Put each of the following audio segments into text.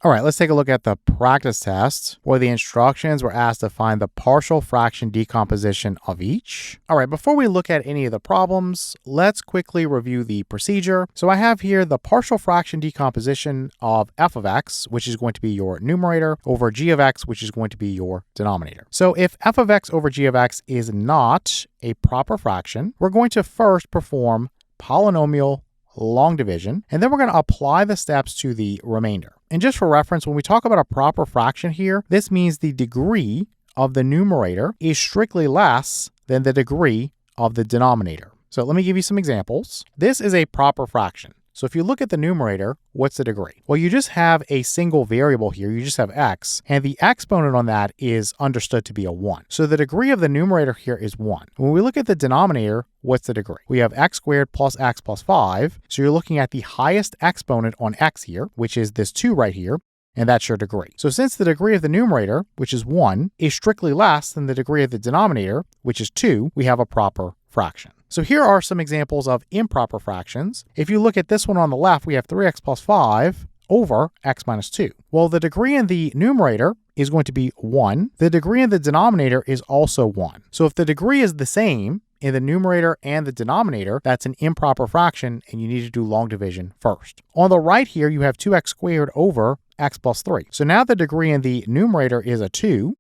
All right, let's take a look at the practice test where the instructions were asked to find the partial fraction decomposition of each. All right, before we look at any of the problems, let's quickly review the procedure. So I have here the partial fraction decomposition of f of x, which is going to be your numerator, over g of x, which is going to be your denominator. So if f of x over g of x is not a proper fraction, we're going to first perform polynomial long division, and then we're going to apply the steps to the remainder. And just for reference, when we talk about a proper fraction here, this means the degree of the numerator is strictly less than the degree of the denominator. So let me give you some examples. This is a proper fraction. So if you look at the numerator, what's the degree? Well, you just have a single variable here. You just have x, and the exponent on that is understood to be a 1. So the degree of the numerator here is 1. When we look at the denominator, what's the degree? We have x squared plus x plus 5. So you're looking at the highest exponent on x here, which is this 2 right here, and that's your degree. So since the degree of the numerator, which is 1, is strictly less than the degree of the denominator, which is 2, we have a proper fraction. So here are some examples of improper fractions. If you look at this one on the left, we have 3x plus 5 over x minus 2. Well, the degree in the numerator is going to be 1. The degree in the denominator is also 1. So if the degree is the same in the numerator and the denominator, that's an improper fraction, and you need to do long division first. On the right here, you have 2x squared over x plus 3. So now the degree in the numerator is a 2,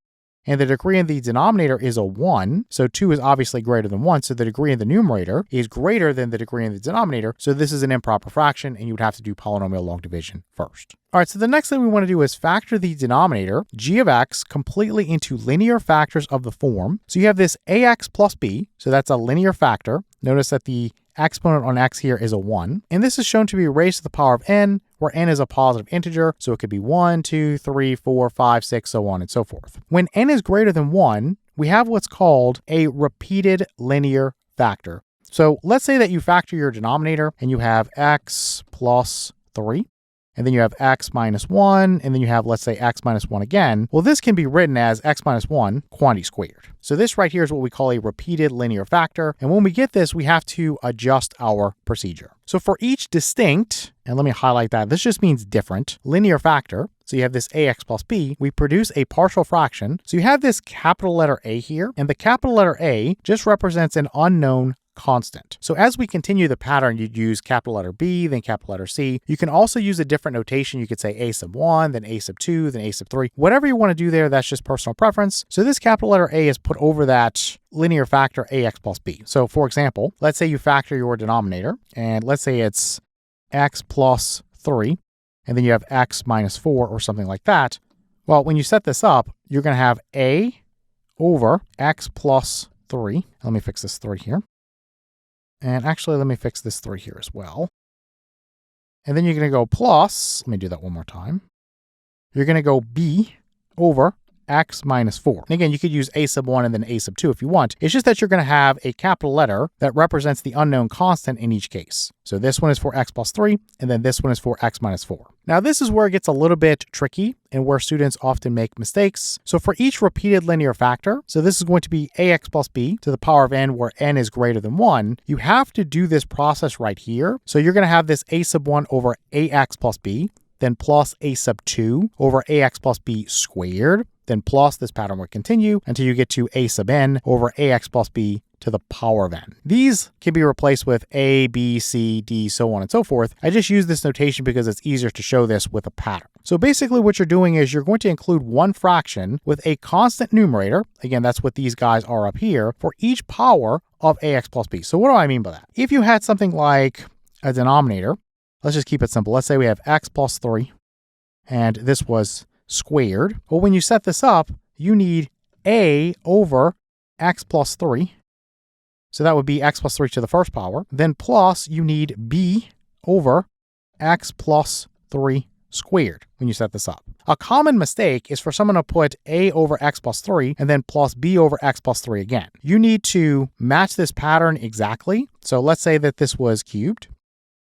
and the degree in the denominator is a 1. So 2 is obviously greater than 1. So the degree in the numerator is greater than the degree in the denominator. So this is an improper fraction, and you would have to do polynomial long division first. All right, so the next thing we want to do is factor the denominator, g of x, completely into linear factors of the form. So you have this ax plus b. So that's a linear factor. Notice that the exponent on x here is a 1. And this is shown to be raised to the power of n, where n is a positive integer. So it could be 1, 2, 3, 4, 5, 6, so on and so forth. When n is greater than 1, we have what's called a repeated linear factor. So let's say that you factor your denominator and you have x plus 3. And then you have x minus 1, and then you have, let's say, x minus 1 again. Well, this can be written as x minus 1 quantity squared. So this right here is what we call a repeated linear factor. And when we get this, we have to adjust our procedure. So for each distinct, and let me highlight that, this just means different, linear factor, so you have this ax plus b, we produce a partial fraction. So you have this capital letter A here, and the capital letter A just represents an unknown constant. So as we continue the pattern, you'd use capital letter B, then capital letter C. You can also use a different notation. You could say a sub 1, then a sub 2, then a sub 3. Whatever you want to do there, that's just personal preference. So this capital letter A is put over that linear factor ax plus b. So for example, let's say you factor your denominator, and let's say it's x plus 3, and then you have x minus 4 or something like that. Well, when you set this up, you're going to have a over x plus 3. Let me fix this 3 here. And actually, let me fix this 3 here as well. And then you're going to go plus, let me do that one more time. You're going to go b over x minus 4. And again, you could use a sub 1 and then a sub 2 if you want. It's just that you're going to have a capital letter that represents the unknown constant in each case. So this one is for x plus 3, and then this one is for x minus 4. Now, this is where it gets a little bit tricky and where students often make mistakes. So for each repeated linear factor, so this is going to be ax plus b to the power of n, where n is greater than 1. You have to do this process right here. So you're going to have this a sub 1 over ax plus b, then plus a sub 2 over ax plus b squared, then plus this pattern will continue until you get to a sub n over ax plus b to the power of n. These can be replaced with a, b, c, d, so on and so forth. I just use this notation because it's easier to show this with a pattern. So basically what you're doing is you're going to include one fraction with a constant numerator. Again, that's what these guys are up here for each power of ax plus b. So what do I mean by that? If you had something like a denominator, let's just keep it simple. Let's say we have x plus 3, and this was squared. Well, when you set this up, you need a over x plus 3. So that would be x plus 3 to the first power. Then plus you need b over x plus 3 squared when you set this up. A common mistake is for someone to put a over x plus 3 and then plus b over x plus 3 again. You need to match this pattern exactly. So let's say that this was cubed.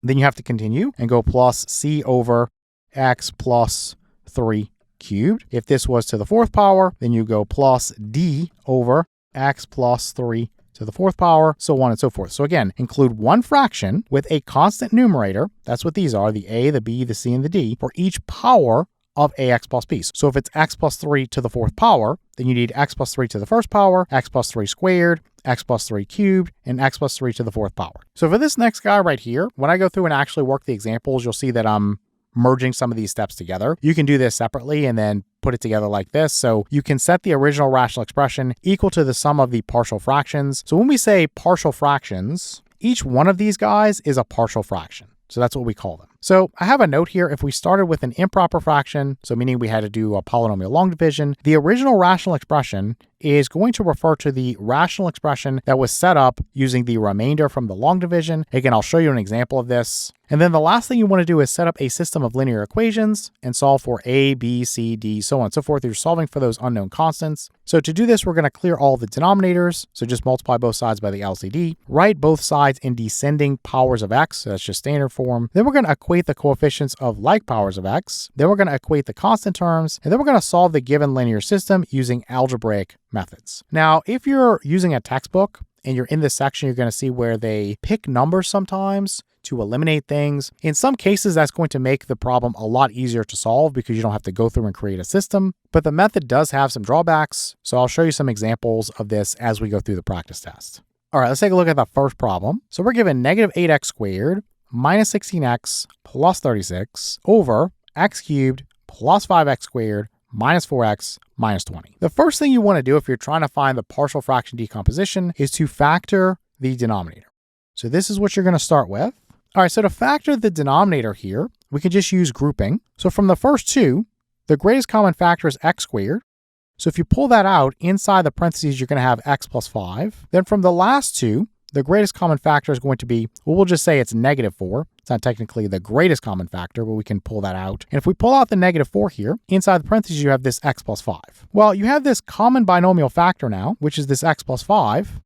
Then you have to continue and go plus c over x plus 3 cubed. If this was to the fourth power, then you go plus d over x plus 3 to the fourth power, so on and so forth. So again, include one fraction with a constant numerator. That's what these are, the a, the b, the c, and the d, for each power of ax plus b. So if it's x plus 3 to the fourth power, then you need x plus 3 to the first power, x plus 3 squared, x plus 3 cubed, and x plus 3 to the fourth power. So for this next guy right here, when I go through and actually work the examples, you'll see that I'm merging some of these steps together. You can do this separately and then put it together like this. So you can set the original rational expression equal to the sum of the partial fractions. So when we say partial fractions, each one of these guys is a partial fraction. So that's what we call them. So I have a note here. If we started with an improper fraction, so meaning we had to do a polynomial long division, the original rational expression is going to refer to the rational expression that was set up using the remainder from the long division. Again, I'll show you an example of this. And then the last thing you want to do is set up a system of linear equations and solve for a, b, c, d, so on and so forth. You're solving for those unknown constants. So to do this, we're going to clear all the denominators. So just multiply both sides by the LCD. Write both sides in descending powers of x. So that's just standard form. Then we're going to equate the coefficients of like powers of x. Then we're going to equate the constant terms. And then we're going to solve the given linear system using algebraic methods. Now, if you're using a textbook and you're in this section, you're going to see where they pick numbers sometimes to eliminate things. In some cases, that's going to make the problem a lot easier to solve because you don't have to go through and create a system. But the method does have some drawbacks. So I'll show you some examples of this as we go through the practice test. All right, let's take a look at the first problem. So we're given negative 8x squared minus 16x plus 36 over x cubed plus 5x squared minus 4x minus 20. The first thing you want to do if you're trying to find the partial fraction decomposition is to factor the denominator. So this is what you're going to start with. All right, so to factor the denominator here, we can just use grouping. So from the first two, the greatest common factor is x squared. So if you pull that out, inside the parentheses, you're going to have x plus 5. Then from the last two, the greatest common factor is going to be, well, we'll just say it's negative 4. It's not technically the greatest common factor, but we can pull that out. And if we pull out the negative 4 here, inside the parentheses, you have this x plus 5. Well, you have this common binomial factor now, which is this x plus 5.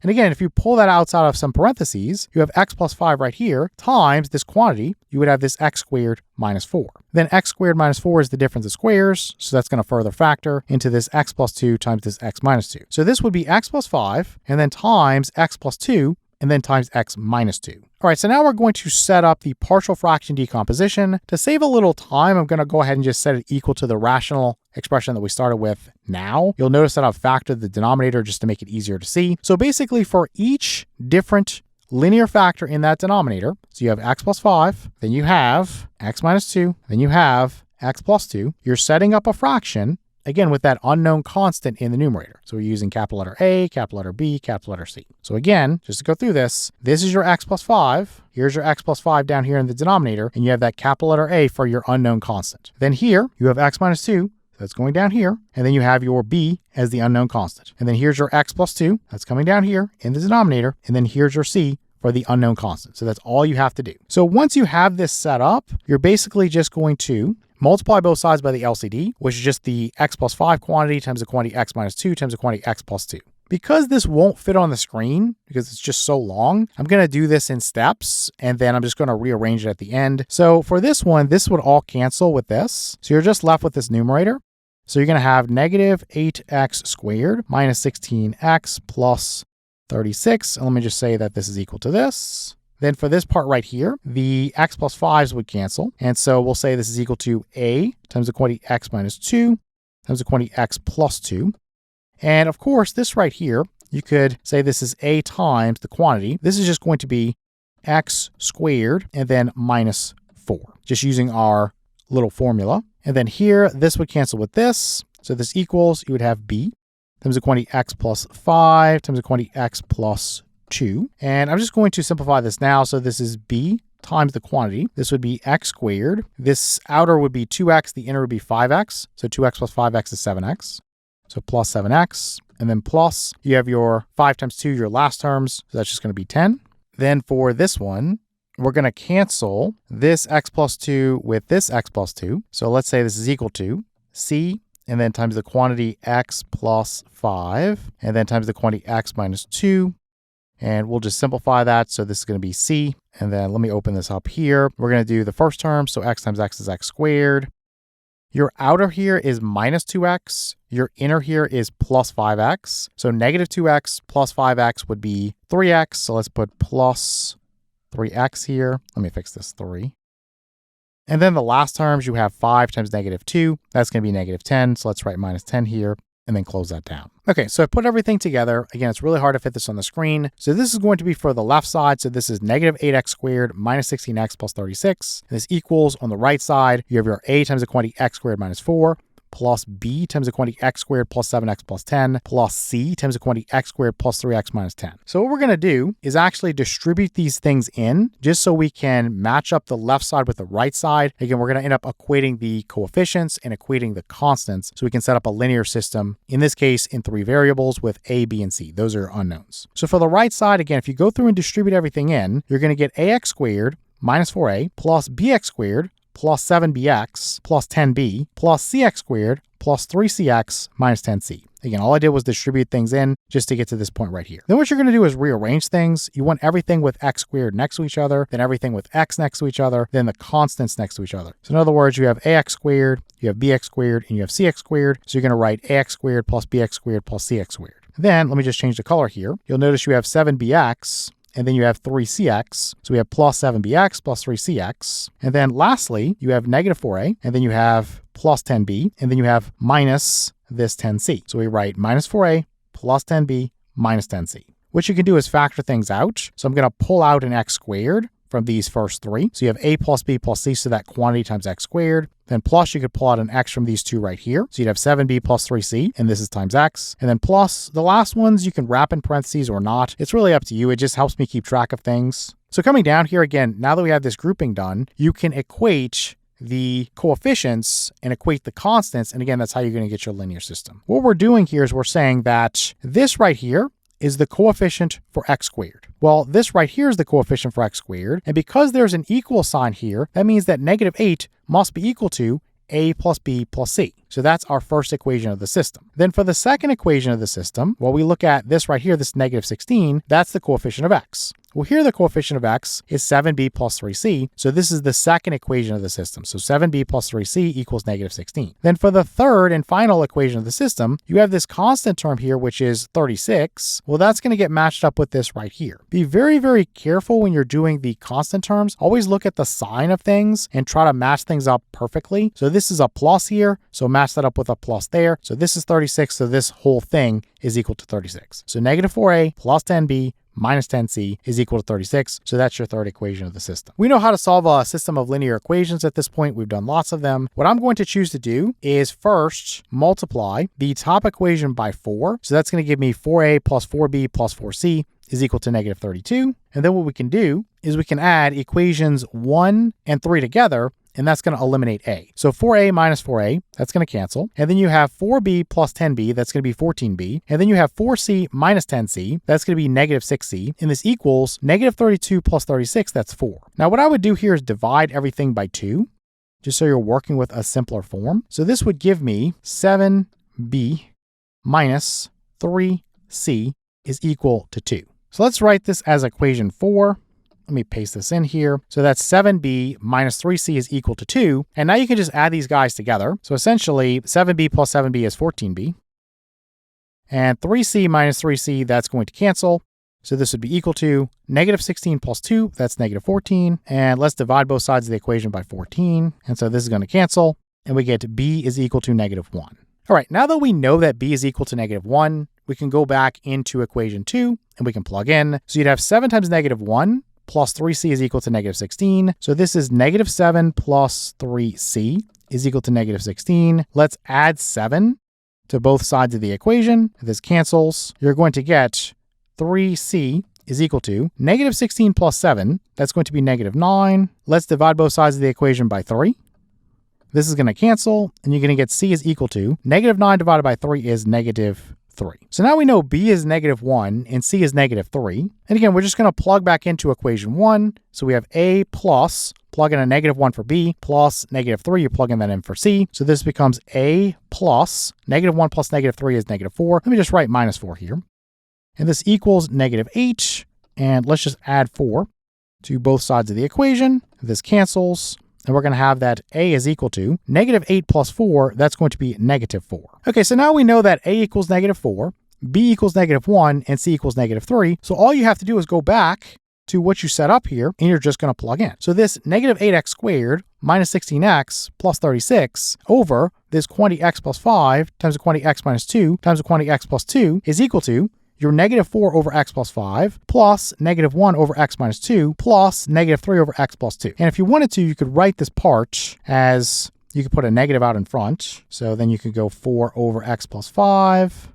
And again, if you pull that outside of some parentheses, you have x plus 5 right here times this quantity. You would have this x squared minus 4. Then x squared minus 4 is the difference of squares. So that's going to further factor into this x plus 2 times this x minus 2. So this would be x plus 5 and then times x plus 2 and then times x minus 2. All right, so now we're going to set up the partial fraction decomposition. To save a little time, I'm going to go ahead and just set it equal to the rational expression that we started with now. You'll notice that I've factored the denominator just to make it easier to see. So basically for each different linear factor in that denominator, so you have x plus 5, then you have x minus 2, then you have x plus 2. You're setting up a fraction, again, with that unknown constant in the numerator. So we're using capital letter A, capital letter B, capital letter C. So again, just to go through this is your x plus 5. Here's your x plus 5 down here in the denominator, and you have that capital letter A for your unknown constant. Then here, you have x minus 2. That's going down here. And then you have your b as the unknown constant. And then here's your x plus 2. That's coming down here in the denominator. And then here's your c for the unknown constant. So that's all you have to do. So once you have this set up, you're basically just going to multiply both sides by the LCD, which is just the x plus 5 quantity times the quantity x minus 2 times the quantity x plus 2. Because this won't fit on the screen, because it's just so long, I'm going to do this in steps, and then I'm just going to rearrange it at the end. So for this one, this would all cancel with this. So you're just left with this numerator. So you're going to have negative 8x squared minus 16x plus 36. And let me just say that this is equal to this. Then for this part right here, the x plus 5s would cancel. And so we'll say this is equal to a times the quantity x minus 2 times the quantity x plus 2. And of course, this right here, you could say this is a times the quantity. This is just going to be x squared and then minus 4, just using our little formula. And then here, this would cancel with this. So this equals, you would have b times the quantity x plus 5 times the quantity x plus 2. And I'm just going to simplify this now. So this is b times the quantity. This would be x squared. This outer would be 2x. The inner would be 5x. So 2x plus 5x is 7x. So plus 7x. And then plus, you have your 5 times 2, your last terms. So that's just going to be 10. Then for this one, we're going to cancel this x plus 2 with this x plus 2. So let's say this is equal to c, and then times the quantity x plus 5, and then times the quantity x minus 2. And we'll just simplify that. So this is going to be c. And then let me open this up here. We're going to do the first term. So x times x is x squared. Your outer here is minus 2x. Your inner here is plus 5x. So negative 2x plus 5x would be 3x. So let's put plus 3x here. Let me fix this 3. And then the last terms, you have 5 times negative 2. That's going to be negative 10. So let's write minus 10 here and then close that down. Okay, so I put everything together. Again, it's really hard to fit this on the screen. So this is going to be for the left side. So this is negative 8x squared minus 16x plus 36. And this equals on the right side, you have your a times the quantity x squared minus 4. Plus b times the quantity x squared plus 7x plus 10 plus c times the quantity x squared plus 3x minus 10. So what we're going to do is actually distribute these things in just so we can match up the left side with the right side. Again, we're going to end up equating the coefficients and equating the constants so we can set up a linear system, in this case in 3 variables with a, b, and c. Those are unknowns. So for the right side, again, if you go through and distribute everything in, you're going to get ax squared minus 4a plus bx squared plus 7bx plus 10b plus cx squared plus 3cx minus 10c. Again, all I did was distribute things in just to get to this point right here. Then what you're going to do is rearrange things. You want everything with x squared next to each other, then everything with x next to each other, then the constants next to each other. So in other words, you have ax squared, you have bx squared, and you have cx squared. So you're going to write ax squared plus bx squared plus cx squared. Then let me just change the color here. You'll notice you have 7bx, and then you have 3cx. So we have plus 7bx plus 3cx. And then lastly, you have negative 4a, and then you have plus 10b, and then you have minus this 10c. So we write minus 4a plus 10b minus 10c. What you can do is factor things out. So I'm going to pull out an x squared from these first 3. So you have a plus b plus c, so that quantity times x squared. Then plus you could pull out an x from these 2 right here. So you'd have 7b plus 3c, and this is times x. And then plus the last ones you can wrap in parentheses or not. It's really up to you. It just helps me keep track of things. So coming down here again, now that we have this grouping done, you can equate the coefficients and equate the constants. And again, that's how you're going to get your linear system. What we're doing here is we're saying that this right here is the coefficient for x squared. Well, this right here is the coefficient for x squared. And because there's an equal sign here, that means that negative 8 must be equal to a plus b plus c. So that's our first equation of the system. Then for the second equation of the system, well, we look at this right here, this negative 16, that's the coefficient of x. Well, here the coefficient of x is 7b plus 3c. So this is the second equation of the system. So 7b plus 3c equals negative 16. Then for the third and final equation of the system, you have this constant term here, which is 36. Well, that's going to get matched up with this right here. Be very, very careful when you're doing the constant terms. Always look at the sign of things and try to match things up perfectly. So this is a plus here. So match that up with a plus there. So this is 36. So this whole thing is equal to 36. So negative 4a plus 10b minus 10c is equal to 36. So that's your third equation of the system. We know how to solve a system of linear equations at this point. We've done lots of them. What I'm going to choose to do is first multiply the top equation by 4. So that's going to give me 4a plus 4b plus 4c is equal to negative 32. And then what we can do is we can add equations 1 and 3 together, and that's going to eliminate a. So 4a minus 4a, that's going to cancel. And then you have 4b plus 10b, that's going to be 14b. And then you have 4c minus 10c, that's going to be negative 6c. And this equals negative 32 plus 36, that's 4. Now what I would do here is divide everything by 2, just so you're working with a simpler form. So this would give me 7b minus 3c is equal to 2. So let's write this as equation 4. Let me paste this in here. So that's 7b minus 3c is equal to 2. And now you can just add these guys together. So essentially 7b plus 7b is 14b. And 3c minus 3c, that's going to cancel. So this would be equal to negative 16 plus 2, that's negative 14. And let's divide both sides of the equation by 14. And so this is going to cancel. And we get b is equal to negative 1. All right, now that we know that b is equal to negative 1, we can go back into equation 2 and we can plug in. So you'd have 7 times negative 1 plus 3c is equal to negative 16. So this is negative 7 plus 3c is equal to negative 16. Let's add 7 to both sides of the equation. If this cancels, you're going to get 3c is equal to negative 16 plus 7. That's going to be negative 9. Let's divide both sides of the equation by 3. This is going to cancel, and you're going to get c is equal to negative 9 divided by 3 is negative 3. So now we know b is negative 1 and c is negative 3. And again, we're just going to plug back into equation 1. So we have a plus, plug in a negative 1 for b, plus negative 3, you're plugging that in for c. So this becomes a plus negative 1 plus negative 3 is negative 4. Let me just write minus 4 here. And this equals negative 8. And let's just add 4 to both sides of the equation. This cancels. And we're going to have that a is equal to negative 8 plus 4. That's going to be negative 4. Okay, so now we know that a equals negative 4, b equals negative 1, and c equals negative 3. So all you have to do is go back to what you set up here, and you're just going to plug in. So this negative 8x squared minus 16x plus 36 over this quantity x plus 5 times the quantity x minus 2 times the quantity x plus 2 is equal to your negative 4 over x plus 5 plus negative 1 over x minus 2 plus negative 3 over x plus 2. And if you wanted to, you could write this part as, you could put a negative out in front. So then you could go 4 over x plus 5.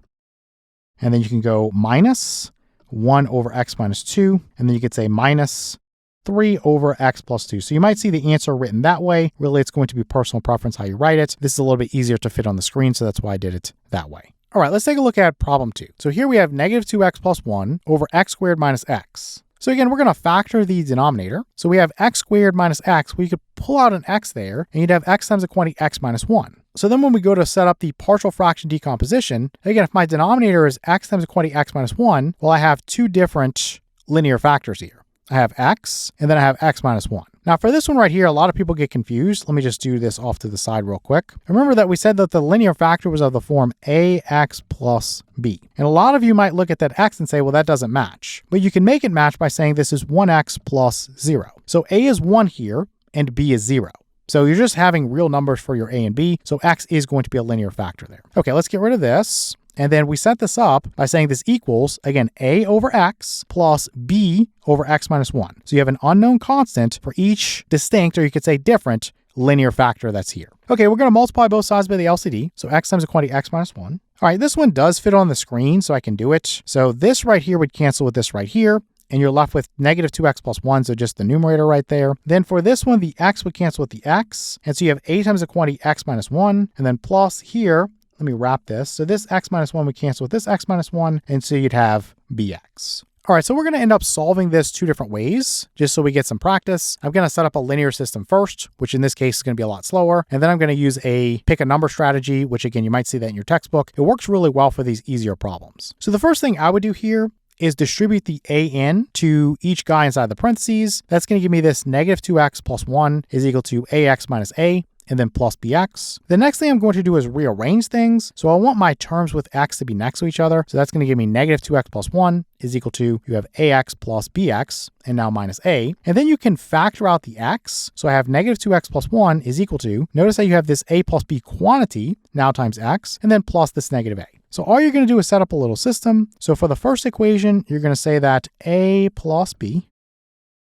And then you can go minus 1 over x minus 2. And then you could say minus 3 over x plus 2. So you might see the answer written that way. Really, it's going to be personal preference how you write it. This is a little bit easier to fit on the screen, so that's why I did it that way. All right, let's take a look at problem 2. So here we have negative 2x plus 1 over x squared minus x. So again, we're going to factor the denominator. So we have x squared minus x. We could pull out an x there, and you'd have x times the quantity x minus 1. So then when we go to set up the partial fraction decomposition, again, if my denominator is x times the quantity x minus 1, well, I have two different linear factors here. I have x, and then I have x minus 1. Now for this one right here, a lot of people get confused. Let me just do this off to the side real quick. Remember that we said that the linear factor was of the form ax plus b. And a lot of you might look at that x and say, well, that doesn't match. But you can make it match by saying this is 1x plus 0. So a is 1 here, and b is 0. So you're just having real numbers for your a and b, so x is going to be a linear factor there. Okay, let's get rid of this. And then we set this up by saying this equals, again, a over x plus b over x minus 1. So you have an unknown constant for each distinct, or you could say different, linear factor that's here. Okay, we're going to multiply both sides by the LCD. So x times the quantity x minus 1. All right, this one does fit on the screen, so I can do it. So this right here would cancel with this right here, and you're left with negative 2x plus 1, so just the numerator right there. Then for this one, the x would cancel with the x, and so you have a times the quantity x minus 1, and then plus here, let me wrap this. So this x minus 1 would cancel with this x minus 1, and so you'd have bx. All right, so we're going to end up solving this two different ways, just so we get some practice. I'm going to set up a linear system first, which in this case is going to be a lot slower. And then I'm going to use a pick a number strategy, which again, you might see that in your textbook. It works really well for these easier problems. So the first thing I would do here is distribute the a in to each guy inside the parentheses. That's going to give me this negative 2x plus 1 is equal to ax minus a, and then plus bx. The next thing I'm going to do is rearrange things. So I want my terms with x to be next to each other. So that's going to give me negative 2x plus 1 is equal to, you have ax plus bx, and now minus a. And then you can factor out the x. So I have negative 2x plus 1 is equal to, notice how you have this a plus b quantity, now times x, and then plus this negative a. So all you're going to do is set up a little system. So for the first equation, you're going to say that a plus b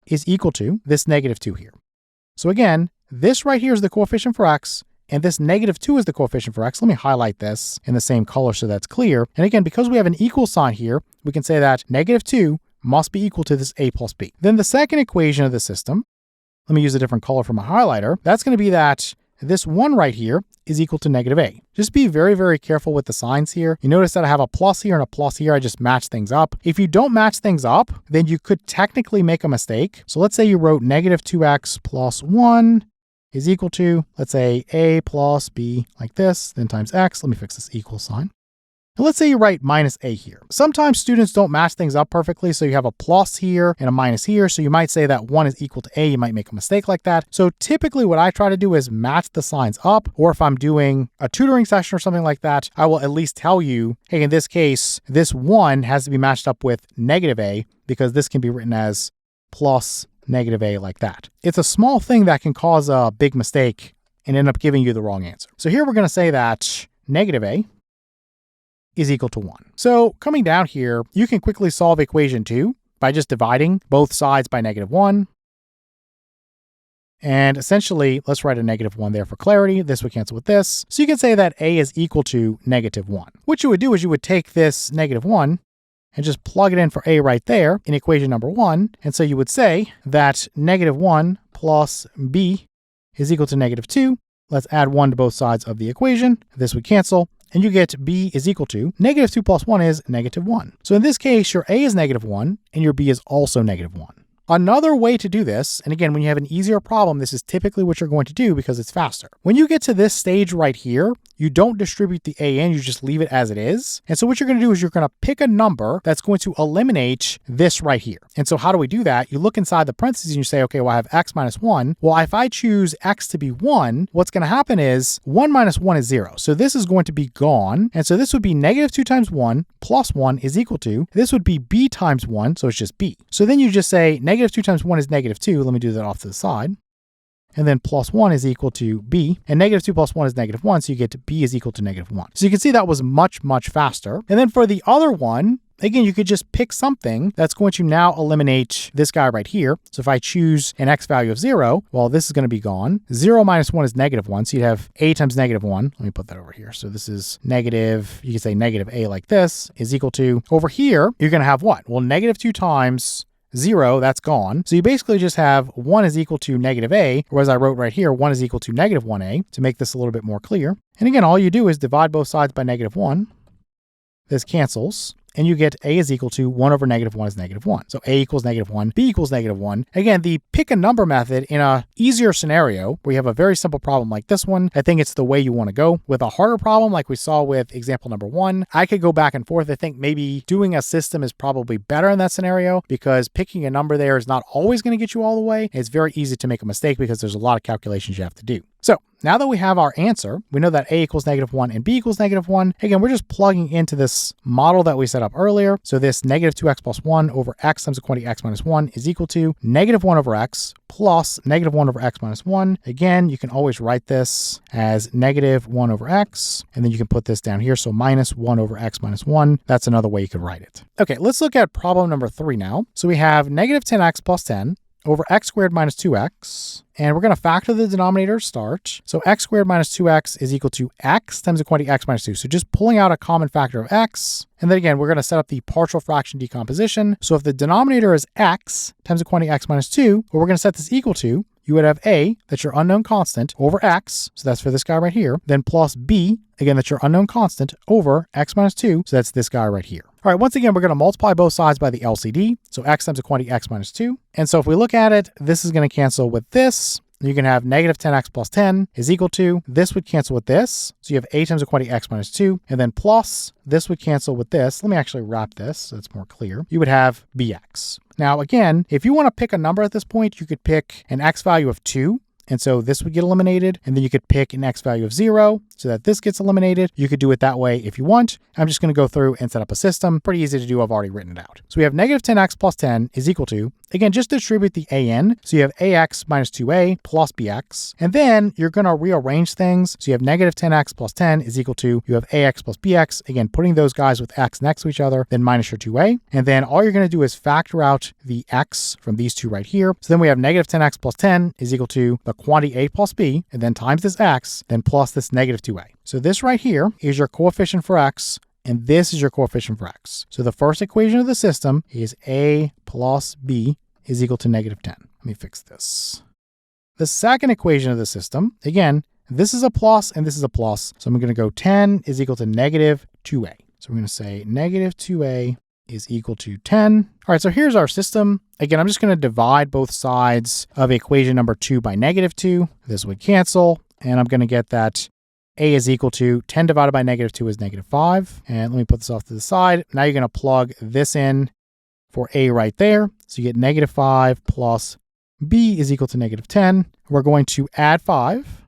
is equal to this negative 2 here. So again, this right here is the coefficient for x, and this negative 2 is the coefficient for x. Let me highlight this in the same color so that's clear. And again, because we have an equal sign here, we can say that negative 2 must be equal to this a plus b. Then the second equation of the system, let me use a different color for my highlighter. That's going to be that this 1 right here is equal to negative a. Just be very, very careful with the signs here. You notice that I have a plus here and a plus here. I just match things up. If you don't match things up, then you could technically make a mistake. So let's say you wrote negative 2x plus 1 is equal to, let's say, a plus b like this, then times x. Let me fix this equal sign. And let's say you write minus a here. Sometimes students don't match things up perfectly, so you have a plus here and a minus here, so you might say that 1 is equal to a. You might make a mistake like that. So typically what I try to do is match the signs up, or if I'm doing a tutoring session or something like that, I will at least tell you, hey, in this case, this 1 has to be matched up with negative a, because this can be written as plus negative a like that. It's a small thing that can cause a big mistake and end up giving you the wrong answer. So here we're going to say that negative a is equal to 1. So coming down here, you can quickly solve equation 2 by just dividing both sides by negative 1. And essentially, let's write a negative 1 there for clarity. This would cancel with this. So you can say that a is equal to negative 1. What you would do is you would take this negative 1 and just plug it in for a right there in equation number 1. And so you would say that negative 1 plus b is equal to negative 2. Let's add 1 to both sides of the equation. This would cancel, and you get b is equal to negative 2 plus 1 is negative 1. So in this case, your a is negative 1, and your b is also negative 1. Another way to do this, and again, when you have an easier problem, this is typically what you're going to do because it's faster. When you get to this stage right here, you don't distribute the a in, you just leave it as it is. And so what you're going to do is you're going to pick a number that's going to eliminate this right here. And so how do we do that? You look inside the parentheses and you say, okay, well, I have x minus 1. Well, if I choose x to be 1, what's going to happen is 1 minus 1 is 0. So this is going to be gone. And so this would be negative 2 times 1 plus 1 is equal to, this would be b times 1, so it's just b. So then you just say negative 2 times 1 is negative 2. Let me do that off to the side. And then plus 1 is equal to b. And negative 2 plus 1 is negative 1, so you get to b is equal to negative 1. So you can see that was much, much faster. And then for the other one, again, you could just pick something that's going to now eliminate this guy right here. So if I choose an x value of 0, well, this is going to be gone. 0 minus 1 is negative 1, so you'd have a times negative 1. Let me put that over here. So this is negative, you can say negative a like this, is equal to, over here, you're going to have what? Well, negative 2 times 0, that's gone. So you basically just have 1 is equal to negative a, or as I wrote right here, 1 is equal to negative 1a, to make this a little bit more clear. And again, all you do is divide both sides by negative 1. This cancels. And you get a is equal to 1 over negative 1 is negative 1. So a equals negative 1, b equals negative 1. Again, the pick a number method in a easier scenario where you have a very simple problem like this one, I think it's the way you want to go. With a harder problem like we saw with example number 1, I could go back and forth. I think maybe doing a system is probably better in that scenario because picking a number there is not always going to get you all the way. It's very easy to make a mistake because there's a lot of calculations you have to do. So now that we have our answer, we know that a equals negative 1 and b equals negative 1. Again, we're just plugging into this model that we set up earlier. So this negative 2x plus 1 over x times the quantity x minus 1 is equal to negative 1 over x plus negative 1 over x minus 1. Again, you can always write this as negative 1 over x, and then you can put this down here. So minus 1 over x minus 1. That's another way you could write it. Okay, let's look at problem number 3 now. So we have negative 10x plus 10 over x squared minus 2x. And we're going to factor the denominator start. So x squared minus 2x is equal to x times the quantity x minus 2. So just pulling out a common factor of x. And then again, we're going to set up the partial fraction decomposition. So if the denominator is x times the quantity x minus 2, well, we're going to set this equal to, you would have a, that's your unknown constant, over x, so that's for this guy right here, then plus b, again, that's your unknown constant, over x minus 2, so that's this guy right here. All right, once again, we're going to multiply both sides by the LCD, so x times the quantity x minus 2. And so if we look at it, this is going to cancel with this. You can have negative 10x plus 10 is equal to, this would cancel with this. So you have a times the quantity x minus 2, and then plus, this would cancel with this. Let me actually wrap this so it's more clear. You would have bx. Now again, if you want to pick a number at this point, you could pick an x value of 2. And so this would get eliminated, and then you could pick an x value of 0 so that this gets eliminated. You could do it that way if you want. I'm just going to go through and set up a system. Pretty easy to do. I've already written it out. So we have negative 10x plus 10 is equal to, again, just distribute the a in. So you have ax minus 2a plus bx. And then you're going to rearrange things. So you have negative 10x plus 10 is equal to, you have ax plus bx. Again, putting those guys with x next to each other, then minus your 2a. And then all you're going to do is factor out the x from these two right here. So then we have negative 10x plus 10 is equal to the quantity a plus b, and then times this x, then plus this negative 2a. So this right here is your coefficient for x, and this is your coefficient for x. So the first equation of the system is a plus b is equal to negative 10. Let me fix this. The second equation of the system, again, this is a plus and this is a plus. So I'm going to go 10 is equal to negative 2a. So we're going to say negative 2a is equal to 10. All right, so here's our system. Again, I'm just going to divide both sides of equation number 2 by negative 2. This would cancel, and I'm going to get that a is equal to 10 divided by negative 2 is negative 5. And let me put this off to the side. Now you're going to plug this in for a right there. So you get negative 5 plus b is equal to negative 10. We're going to add 5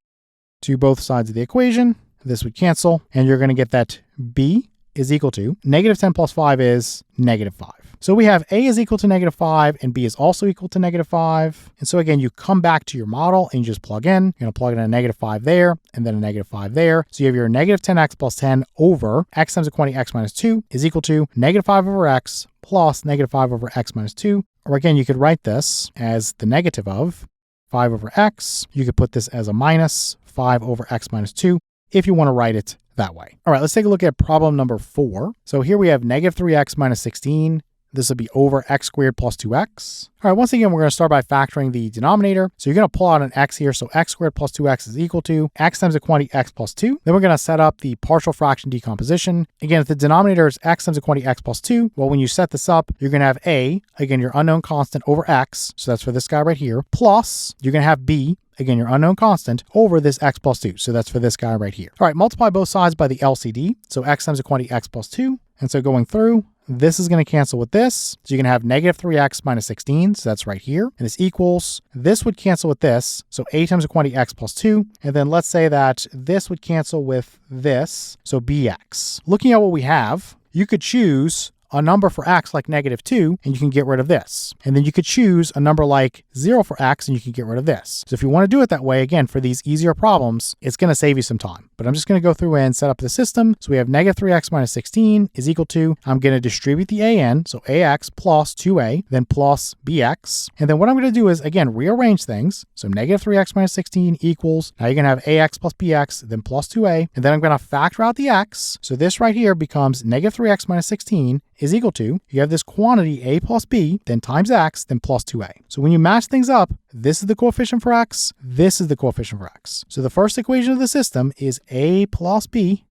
to both sides of the equation. This would cancel, and you're going to get that b is equal to negative 10 plus 5 is negative 5. So we have a is equal to negative 5 and b is also equal to negative 5. And so again, you come back to your model and you just plug in. You're going to plug in a negative 5 there and then a negative 5 there. So you have your negative 10x plus 10 over x times the quantity x minus 2 is equal to negative 5 over x plus negative 5 over x minus 2. Or again, you could write this as the negative of 5 over x. You could put this as a minus 5 over x minus 2 if you want to write it that way. All right, let's take a look at problem number 4. So here we have negative 3x minus 16. This will be over x squared plus 2x. All right, once again, we're going to start by factoring the denominator. So you're going to pull out an x here. So x squared plus 2x is equal to x times the quantity x plus 2. Then we're going to set up the partial fraction decomposition. Again, if the denominator is x times the quantity x plus 2, well, when you set this up, you're going to have a, again, your unknown constant over x. So that's for this guy right here. Plus, you're going to have b, again, your unknown constant, over this x plus 2. So that's for this guy right here. All right, multiply both sides by the LCD. So x times the quantity x plus 2. And so going through, this is going to cancel with this. So you can have negative 3x minus 16. So that's right here. And this equals, this would cancel with this. So a times the quantity x plus 2. And then let's say that this would cancel with this. So bx. Looking at what we have, you could choose a number for x like negative 2, and you can get rid of this. And then you could choose a number like 0 for x, and you can get rid of this. So if you want to do it that way, again, for these easier problems, it's going to save you some time. But I'm just going to go through and set up the system. So we have negative 3x minus 16 is equal to, I'm going to distribute the an, so ax plus 2a, then plus bx. And then what I'm going to do is, again, rearrange things. So negative 3x minus 16 equals, now you're going to have ax plus bx, then plus 2a. And then I'm going to factor out the x. So this right here becomes negative 3x minus 16 is equal to, you have this quantity a plus b, then times x, then plus 2a. So when you match things up, this is the coefficient for x, this is the coefficient for x. So the first equation of the system is a plus b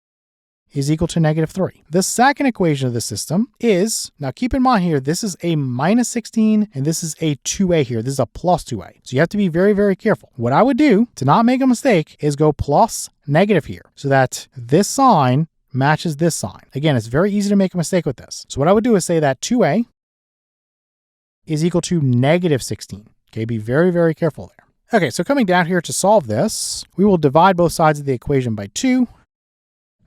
is equal to negative 3. The second equation of the system is, now keep in mind here, this is a minus 16 and this is a 2a here. This is a plus 2a. So you have to be very, very careful. What I would do to not make a mistake is go plus negative here so that this sign matches this sign. Again, it's very easy to make a mistake with this. So what I would do is say that 2a is equal to negative 16. Okay, be very, very careful there. Okay, so coming down here to solve this, we will divide both sides of the equation by 2.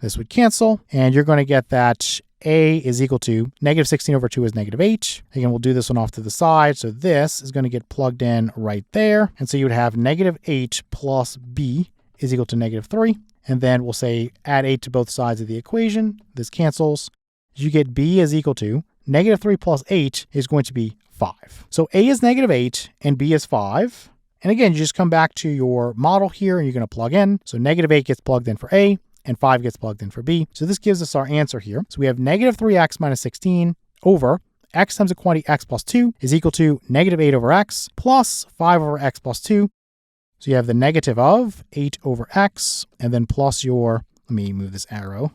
This would cancel, and you're going to get that a is equal to negative 16 over 2 is negative 8. Again, we'll do this one off to the side. So this is going to get plugged in right there. And so you would have negative 8 plus b is equal to negative 3. And then we'll say add 8 to both sides of the equation. This cancels. You get b is equal to negative 3 plus 8 is going to be 5. So a is negative 8 and b is 5. And again, you just come back to your model here and you're going to plug in. So negative 8 gets plugged in for a and 5 gets plugged in for b. So this gives us our answer here. So we have negative 3x minus 16 over x times the quantity x plus 2 is equal to negative 8 over x plus 5 over x plus 2. So you have the negative of 8 over x, and then plus your, let me move this arrow,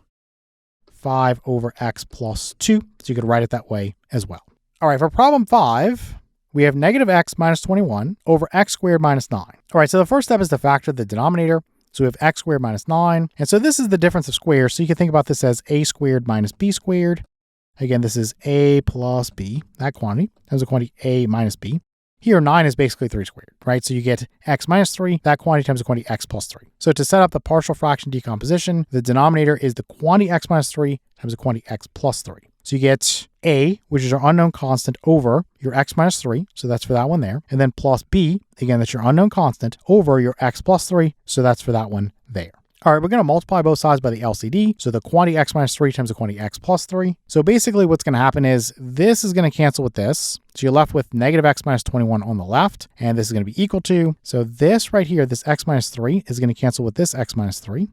5 over x plus 2. So you could write it that way as well. All right, for problem 5, we have negative x minus 21 over x squared minus 9. All right, so the first step is to factor the denominator. So we have x squared minus 9. And so this is the difference of squares. So you can think about this as a squared minus b squared. Again, this is a plus b, that quantity, times the quantity a minus b. Here, 9 is basically 3 squared, right? So you get x minus 3, that quantity times the quantity x plus 3. So to set up the partial fraction decomposition, the denominator is the quantity x minus 3 times the quantity x plus 3. So you get a, which is your unknown constant, over your x minus 3. So that's for that one there. And then plus b, again, that's your unknown constant, over your x plus 3. So that's for that one there. All right, we're going to multiply both sides by the LCD. So the quantity x minus 3 times the quantity x plus 3. So basically what's going to happen is this is going to cancel with this. So you're left with negative x minus 21 on the left. And this is going to be equal to, so this right here, this x minus 3 is going to cancel with this x minus 3.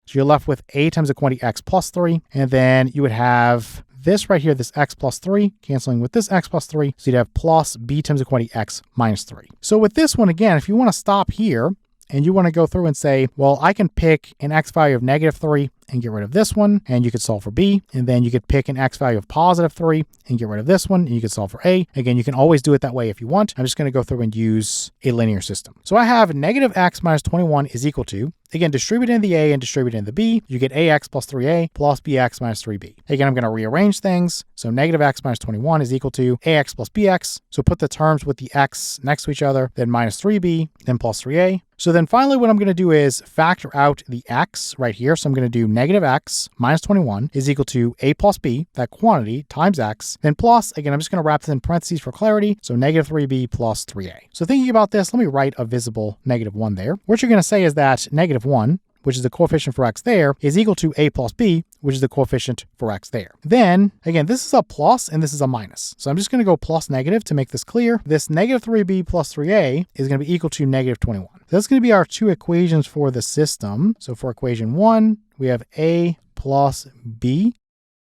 So you're left with a times the quantity x plus 3. And then you would have this right here, this x plus 3, canceling with this x plus 3. So you'd have plus b times the quantity x minus 3. So with this one, again, if you want to stop here, and you want to go through and say, well, I can pick an x value of negative 3 and get rid of this one, and you could solve for b. And then you could pick an x value of positive 3 and get rid of this one, and you could solve for a. Again, you can always do it that way if you want. I'm just going to go through and use a linear system. So I have negative x minus 21 is equal to, again, distribute in the a and distribute in the b. You get ax plus 3a plus bx minus 3b. Again, I'm going to rearrange things. So negative x minus 21 is equal to ax plus bx. So put the terms with the x next to each other, then minus 3b, then plus 3a. So then finally what I'm going to do is factor out the x right here. So I'm going to do negative x minus 21 is equal to a plus b, that quantity, times x, then plus, again, I'm just going to wrap this in parentheses for clarity. So negative 3b plus 3a. So thinking about this, let me write a visible negative 1 there. What you're going to say is that negative 1, which is the coefficient for x there, is equal to a plus b, which is the coefficient for x there. Then, again, this is a plus and this is a minus. So I'm just going to go plus negative to make this clear. This negative 3b plus 3a is going to be equal to negative 21. So that's going to be our two equations for the system. So for equation 1, we have a plus b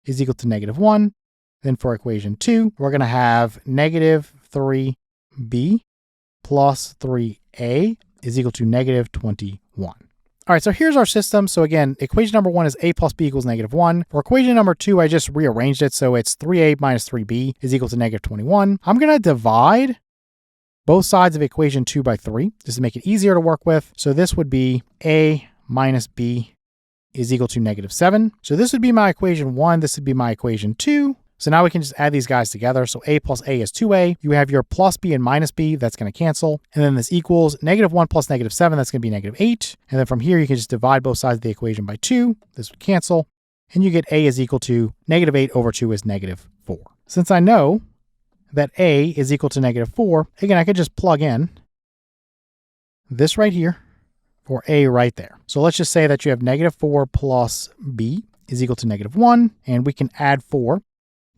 is equal to negative 1. Then for equation 2, we're going to have negative 3b plus 3a is equal to negative 21. All right, so here's our system. So again, equation number 1 is a plus b equals negative 1. For equation number 2, I just rearranged it. So it's 3a minus 3b is equal to negative 21. I'm going to divide both sides of equation 2 by 3 just to make it easier to work with. So this would be a minus b is equal to -7. So this would be my equation 1. This would be my equation 2. So now we can just add these guys together. So a plus a is 2a. You have your plus b and minus b. That's going to cancel. And then this equals -1 plus -7. That's going to be -8. And then from here, you can just divide both sides of the equation by 2. This would cancel. And you get a is equal to -8 over 2 is -4. Since I know that a is equal to -4, again, I could just plug in this right here for a right there. So let's just say that you have -4 plus b is equal to -1. And we can add 4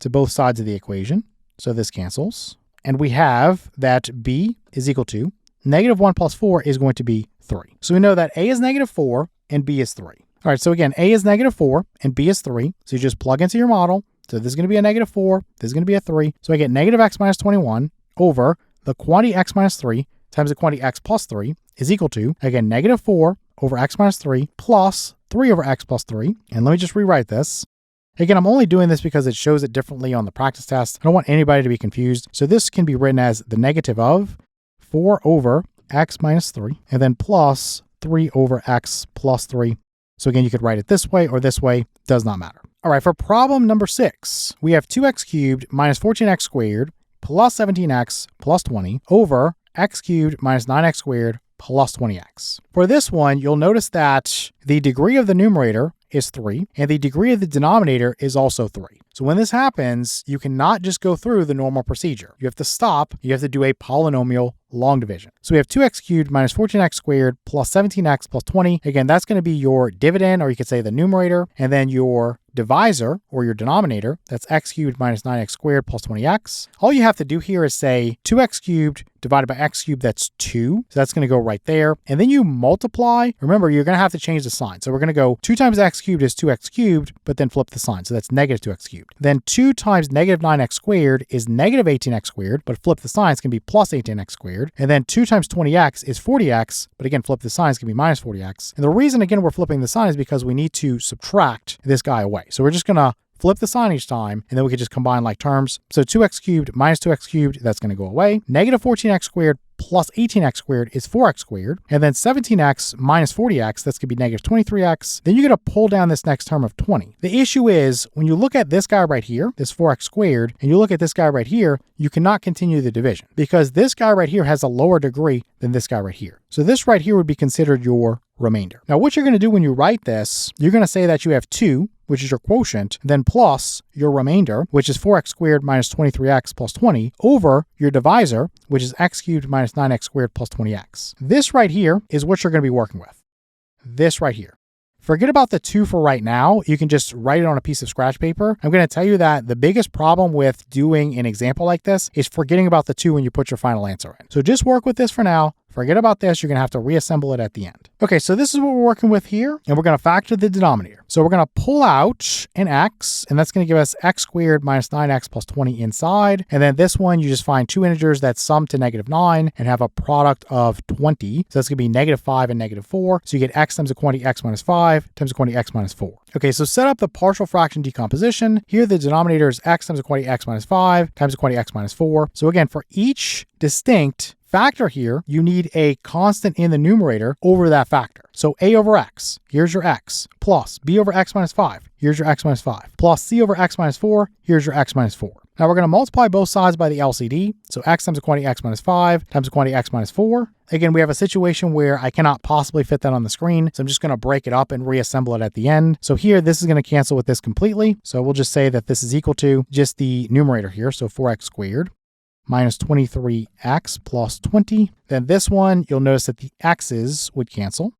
to both sides of the equation. So this cancels. And we have that b is equal to -1 plus 4 is going to be 3. So we know that a is -4 and b is 3. All right, so again, a is -4 and b is 3. So you just plug into your model. So this is going to be a -4. This is going to be a 3. So I get -x minus 21 over the quantity x minus 3 times the quantity x plus 3 is equal to, again, -4 over x minus 3 plus 3 over x plus 3. And let me just rewrite this. Again, I'm only doing this because it shows it differently on the practice test. I don't want anybody to be confused. So this can be written as the negative of 4 over x minus 3 and then plus 3 over x plus 3. So again, you could write it this way or this way, does not matter. All right, for problem number 6, we have 2x cubed minus 14x squared plus 17x plus 20 over x cubed minus 9x squared plus 20x. For this one, you'll notice that the degree of the numerator is 3, and the degree of the denominator is also 3. So when this happens, you cannot just go through the normal procedure. You have to stop. You have to do a polynomial long division. So we have 2x cubed minus 14x squared plus 17x plus 20. Again, that's going to be your dividend, or you could say the numerator, and then your divisor, or your denominator, that's x cubed minus 9x squared plus 20x. All you have to do here is say 2x cubed divided by x cubed, that's 2. So that's going to go right there. And then you multiply. Remember, you're going to have to change the sign. So we're going to go 2 times x cubed is 2x cubed, but then flip the sign. So that's -2x cubed. Then 2 times -9x squared is -18x squared, but flip the sign, it's going to be plus 18x squared. And then 2 times 20x is 40x, but again, flip the sign, it's going to be minus 40x. And the reason, again, we're flipping the sign is because we need to subtract this guy away. So we're just going to flip the sign each time, and then we could just combine like terms. So 2x cubed minus 2x cubed, that's going to go away. -14x squared plus 18x squared is 4x squared. And then 17x minus 40x, that's going to be -23x. Then you're going to pull down this next term of 20. The issue is, when you look at this guy right here, this 4x squared, and you look at this guy right here, you cannot continue the division because this guy right here has a lower degree than this guy right here. So this right here would be considered your remainder. Now, what you're going to do when you write this, you're going to say that you have 2, which is your quotient, then plus your remainder, which is 4x squared minus 23x plus 20, over your divisor, which is x cubed minus 9x squared plus 20x. This right here is what you're going to be working with. This right here. Forget about the 2 for right now. You can just write it on a piece of scratch paper. I'm going to tell you that the biggest problem with doing an example like this is forgetting about the 2 when you put your final answer in. So just work with this for now. Forget about this. You're going to have to reassemble it at the end. Okay, so this is what we're working with here, and we're going to factor the denominator. So we're going to pull out an x, and that's going to give us x squared minus 9x plus 20 inside. And then this one, you just find 2 integers that sum to -9 and have a product of 20. So that's going to be -5 and -4. So you get x times the quantity x minus 5 times the quantity x minus 4. Okay, so set up the partial fraction decomposition. Here, the denominator is x times the quantity x minus 5 times the quantity x minus 4. So again, for each distinct factor here, you need a constant in the numerator over that factor. So a over x, here's your x, plus b over x minus 5, here's your x minus 5, plus c over x minus 4, here's your x minus 4. Now we're going to multiply both sides by the LCD. So x times the quantity x minus 5 times the quantity x minus 4. Again, we have a situation where I cannot possibly fit that on the screen. So I'm just going to break it up and reassemble it at the end. So here, this is going to cancel with this completely. So we'll just say that this is equal to just the numerator here. So 4x squared minus 23x plus 20. Then this one, you'll notice that the x's would cancel.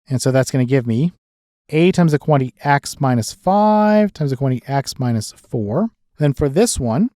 And so that's going to give me a times the quantity x minus 5 times the quantity x minus 4. Then for this one,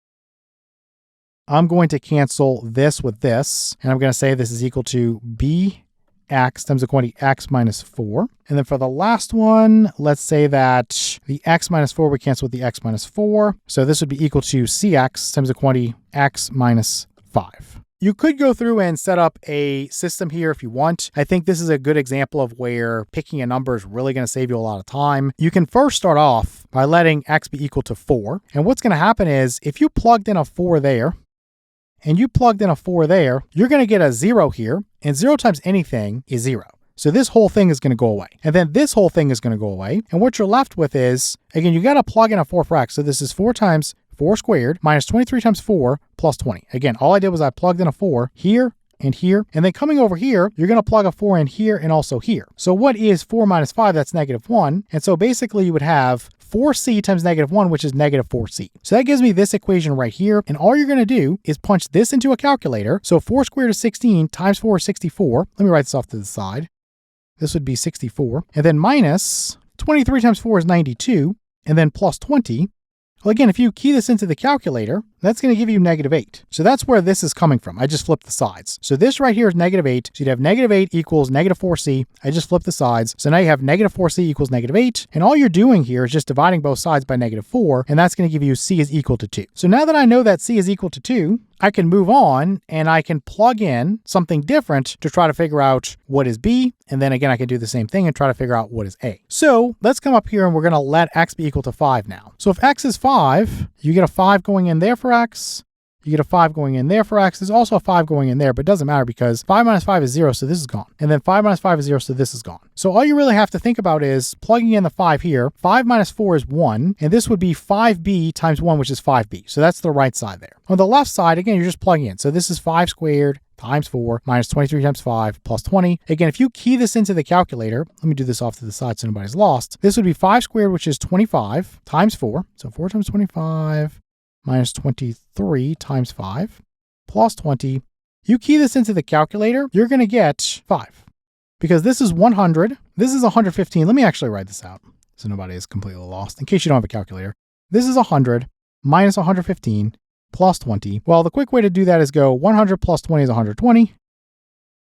I'm going to cancel this with this. And I'm going to say this is equal to b x times the quantity x minus 4. And then for the last one, let's say that the x minus 4 would cancel with the x minus 4. So this would be equal to cx times the quantity x minus 5. You could go through and set up a system here if you want. I think this is a good example of where picking a number is really going to save you a lot of time. You can first start off by letting x be equal to 4. And what's going to happen is if you plugged in a 4 there, and you plugged in a 4 there, you're going to get a 0 here, and 0 times anything is 0. So this whole thing is going to go away. And then this whole thing is going to go away. And what you're left with is, again, you got to plug in a 4 for x. So this is 4 times 4 squared minus 23 times 4 plus 20. Again, all I did was I plugged in a 4 here and here. And then coming over here, you're going to plug a 4 in here and also here. So what is 4 minus 5? That's negative 1. And so basically you would have 4c times negative 1, which is negative 4c. So that gives me this equation right here. And all you're going to do is punch this into a calculator. So 4 squared is 16 times 4 is 64. Let me write this off to the side. This would be 64. And then minus 23 times 4 is 92. And then plus 20. Well, again, if you key this into the calculator, that's going to give you negative 8. So that's where this is coming from. I just flipped the sides. So this right here is negative 8. So you'd have negative 8 equals negative 4c. I just flipped the sides. So now you have negative 4c equals negative 8. And all you're doing here is just dividing both sides by negative 4. And that's going to give you c is equal to 2. So now that I know that c is equal to 2, I can move on and I can plug in something different to try to figure out what is b. And then again, I can do the same thing and try to figure out what is a. So let's come up here and we're going to let x be equal to 5 now. So if x is 5, you get a 5 going in there for x. You get a 5 going in there for x. There's also a 5 going in there, but it doesn't matter because 5 minus 5 is 0, so this is gone. And then 5 minus 5 is 0, so this is gone. So all you really have to think about is plugging in the 5 here. 5 minus 4 is 1, and this would be 5b times 1, which is 5b. So that's the right side there. On the left side, again, you're just plugging in. So this is 5 squared times 4 minus 23 times 5 plus 20. Again, if you key this into the calculator, let me do this off to the side so nobody's lost. This would be 5 squared, which is 25 times 4. So 4 times 25 minus 23 times 5 plus 20. You key this into the calculator, you're going to get 5. Because this is 100, this is 115. Let me actually write this out so nobody is completely lost, in case you don't have a calculator. This is 100 minus 115 plus 20. Well, the quick way to do that is go 100 plus 20 is 120,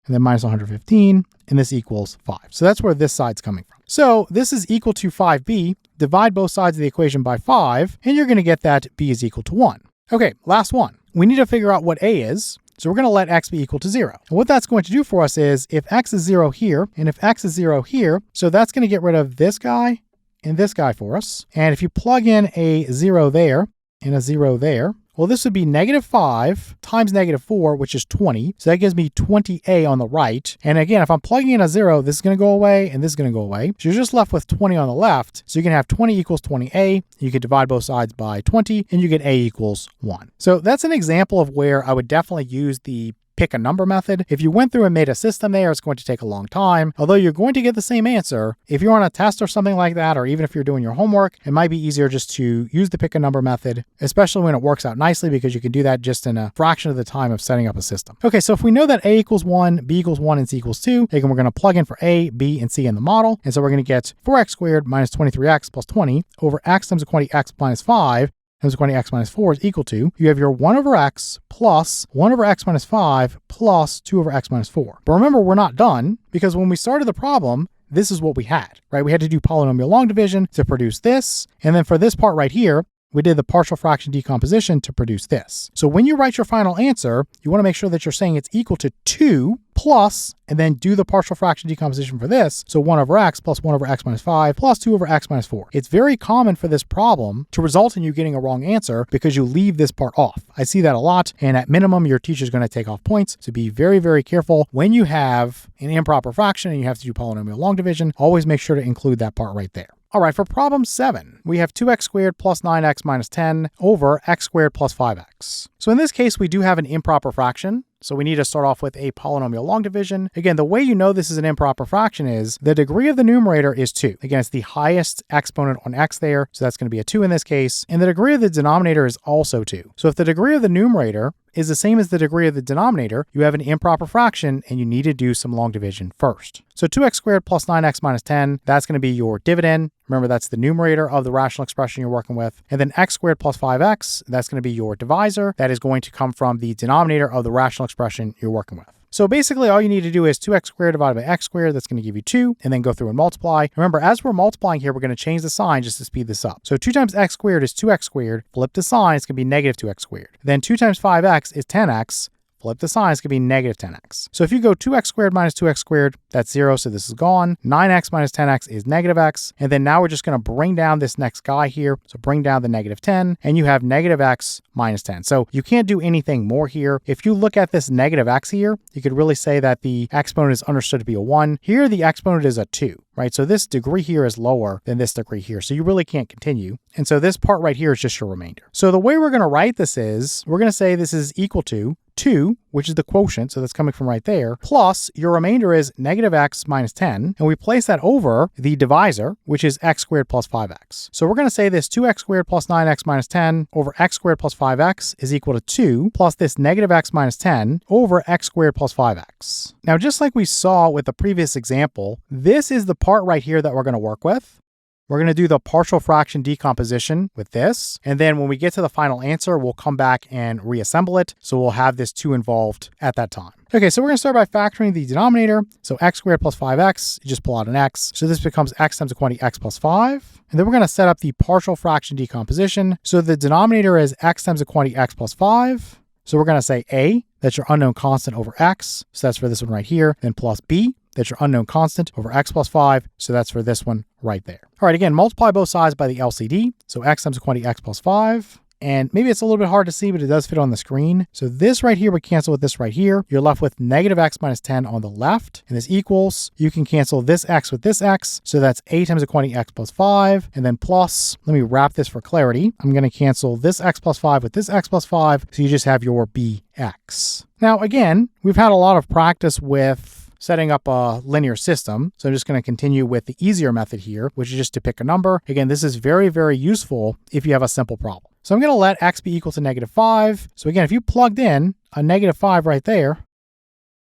and then minus 115, and this equals 5. So that's where this side's coming from. So this is equal to 5b. Divide both sides of the equation by 5, and you're going to get that b is equal to 1. Okay, last one. We need to figure out what a is. So we're going to let x be equal to 0. And what that's going to do for us is if x is 0 here, and if x is 0 here, so that's going to get rid of this guy and this guy for us. And if you plug in a 0 there and a 0 there, well, this would be negative 5 times negative 4, which is 20. So that gives me 20a on the right. And again, if I'm plugging in a 0, this is going to go away and this is going to go away. So you're just left with 20 on the left. So you can have 20 equals 20a. You could divide both sides by 20 and you get a equals 1. So that's an example of where I would definitely use the pick a number method. If you went through and made a system there, it's going to take a long time. Although you're going to get the same answer. If you're on a test or something like that, or even if you're doing your homework, it might be easier just to use the pick a number method, especially when it works out nicely because you can do that just in a fraction of the time of setting up a system. Okay, so if we know that a equals 1, b equals 1, and c equals 2, again, we're going to plug in for a, b, and c in the model. And so we're going to get 4x squared minus 23x plus 20 over x times 20x minus 5 times 20x minus 4 is equal to, you have your 1 over x plus 1 over x minus 5 plus 2 over x minus 4. But remember, we're not done because when we started the problem, this is what we had, right? We had to do polynomial long division to produce this. And then for this part right here, we did the partial fraction decomposition to produce this. So when you write your final answer, you want to make sure that you're saying it's equal to 2 plus, and then do the partial fraction decomposition for this. So 1 over x plus 1 over x minus 5 plus 2 over x minus 4. It's very common for this problem to result in you getting a wrong answer because you leave this part off. I see that a lot, and at minimum, your teacher's going to take off points. So be very, very careful when you have an improper fraction and you have to do polynomial long division. Always make sure to include that part right there. All right, for problem 7, we have 2x squared plus 9x minus 10 over x squared plus 5x. So in this case, we do have an improper fraction. So we need to start off with a polynomial long division. Again, the way you know this is an improper fraction is the degree of the numerator is 2. Again, it's the highest exponent on x there. So that's going to be a 2 in this case. And the degree of the denominator is also 2. So if the degree of the numerator is the same as the degree of the denominator, you have an improper fraction and you need to do some long division first. So 2x squared plus 9x minus 10, that's going to be your dividend. Remember, that's the numerator of the rational expression you're working with. And then x squared plus 5x, that's going to be your divisor. That is going to come from the denominator of the rational expression you're working with. So basically all you need to do is 2x squared divided by x squared, that's going to give you 2, and then go through and multiply. Remember, as we're multiplying here, we're going to change the sign just to speed this up. So 2 times x squared is 2x squared, flip the sign, it's going to be negative 2x squared. Then 2 times 5x is 10x, flip the sign, it's going to be negative 10x. So if you go 2x squared minus 2x squared, that's 0, so this is gone. 9x minus 10x is negative x. And then now we're just going to bring down this next guy here. So bring down the negative 10, and you have negative x minus 10. So you can't do anything more here. If you look at this negative x here, you could really say that the exponent is understood to be a 1. Here, the exponent is a 2, right? So this degree here is lower than this degree here. So you really can't continue. And so this part right here is just your remainder. So the way we're going to write this is, we're going to say this is equal to 2, which is the quotient, so that's coming from right there, plus your remainder is negative x minus 10, and we place that over the divisor, which is x squared plus 5x. So we're going to say this 2x squared plus 9x minus 10 over x squared plus 5x is equal to 2 plus this negative x minus 10 over x squared plus 5x. Now, just like we saw with the previous example, this is the part right here that we're going to work with. We're going to do the partial fraction decomposition with this. And then when we get to the final answer, we'll come back and reassemble it. So we'll have this 2 involved at that time. Okay, so we're going to start by factoring the denominator. So x squared plus 5x, you just pull out an x. So this becomes x times the quantity x plus 5. And then we're going to set up the partial fraction decomposition. So the denominator is x times the quantity x plus 5. So we're going to say a, that's your unknown constant over x. So that's for this one right here. Then plus b, that's your unknown constant over x plus 5. So that's for this one right there. All right, again, multiply both sides by the LCD. So x times the quantity x plus 5. And maybe it's a little bit hard to see, but it does fit on the screen. So this right here would cancel with this right here. You're left with negative x minus 10 on the left. And this equals, you can cancel this x with this x. So that's a times the quantity x plus 5. And then plus, let me wrap this for clarity. I'm going to cancel this x plus 5 with this x plus 5. So you just have your bx. Now, again, we've had a lot of practice with setting up a linear system. So I'm just going to continue with the easier method here, which is just to pick a number. Again, this is very, very useful if you have a simple problem. So I'm going to let x be equal to negative 5. So again, if you plugged in a negative 5 right there,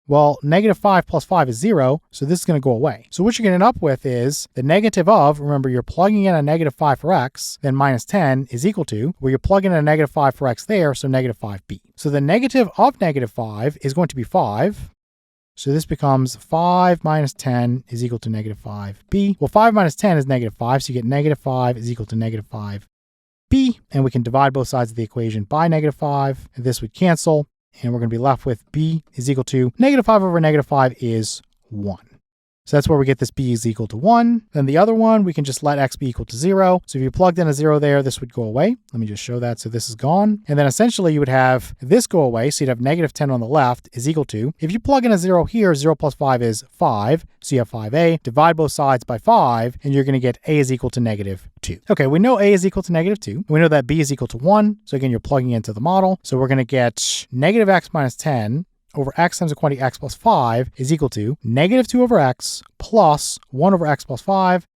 well, negative 5 plus 5 is 0, so this is going to go away. So what you're going to end up with is the negative of, remember, you're plugging in a negative 5 for x, then minus 10 is equal to, where you're plugging in a negative 5 for x there, so negative 5b. So the negative of negative 5 is going to be 5. So this becomes 5 minus 10 is equal to negative 5b. Well, 5 minus 10 is negative 5, so you get negative 5 is equal to negative 5b. And we can divide both sides of the equation by negative 5. And this would cancel. And we're going to be left with b is equal to negative 5 over negative 5 is 1. So that's where we get this b is equal to 1. Then the other one, we can just let x be equal to 0. So if you plugged in a 0 there, this would go away. Let me just show that. So this is gone. And then essentially you would have this go away. So you'd have negative 10 on the left is equal to, if you plug in a 0 here, 0 plus 5 is 5. So you have 5a. Divide both sides by 5, and you're going to get a is equal to negative 2. Okay, we know a is equal to negative 2. We know that b is equal to 1. So again, you're plugging into the model. So we're going to get negative x minus 10 over x times the quantity x plus 5 is equal to negative 2 over x plus 1 over x plus 5.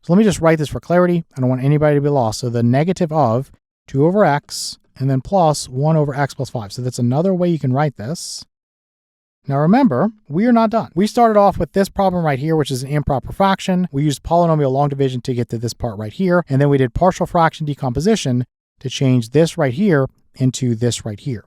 So let me just write this for clarity. I don't want anybody to be lost. So the negative of 2 over x and then plus 1 over x plus 5. So that's another way you can write this. Now remember, we are not done. We started off with this problem right here, which is an improper fraction. We used polynomial long division to get to this part right here. And then we did partial fraction decomposition to change this right here into this right here.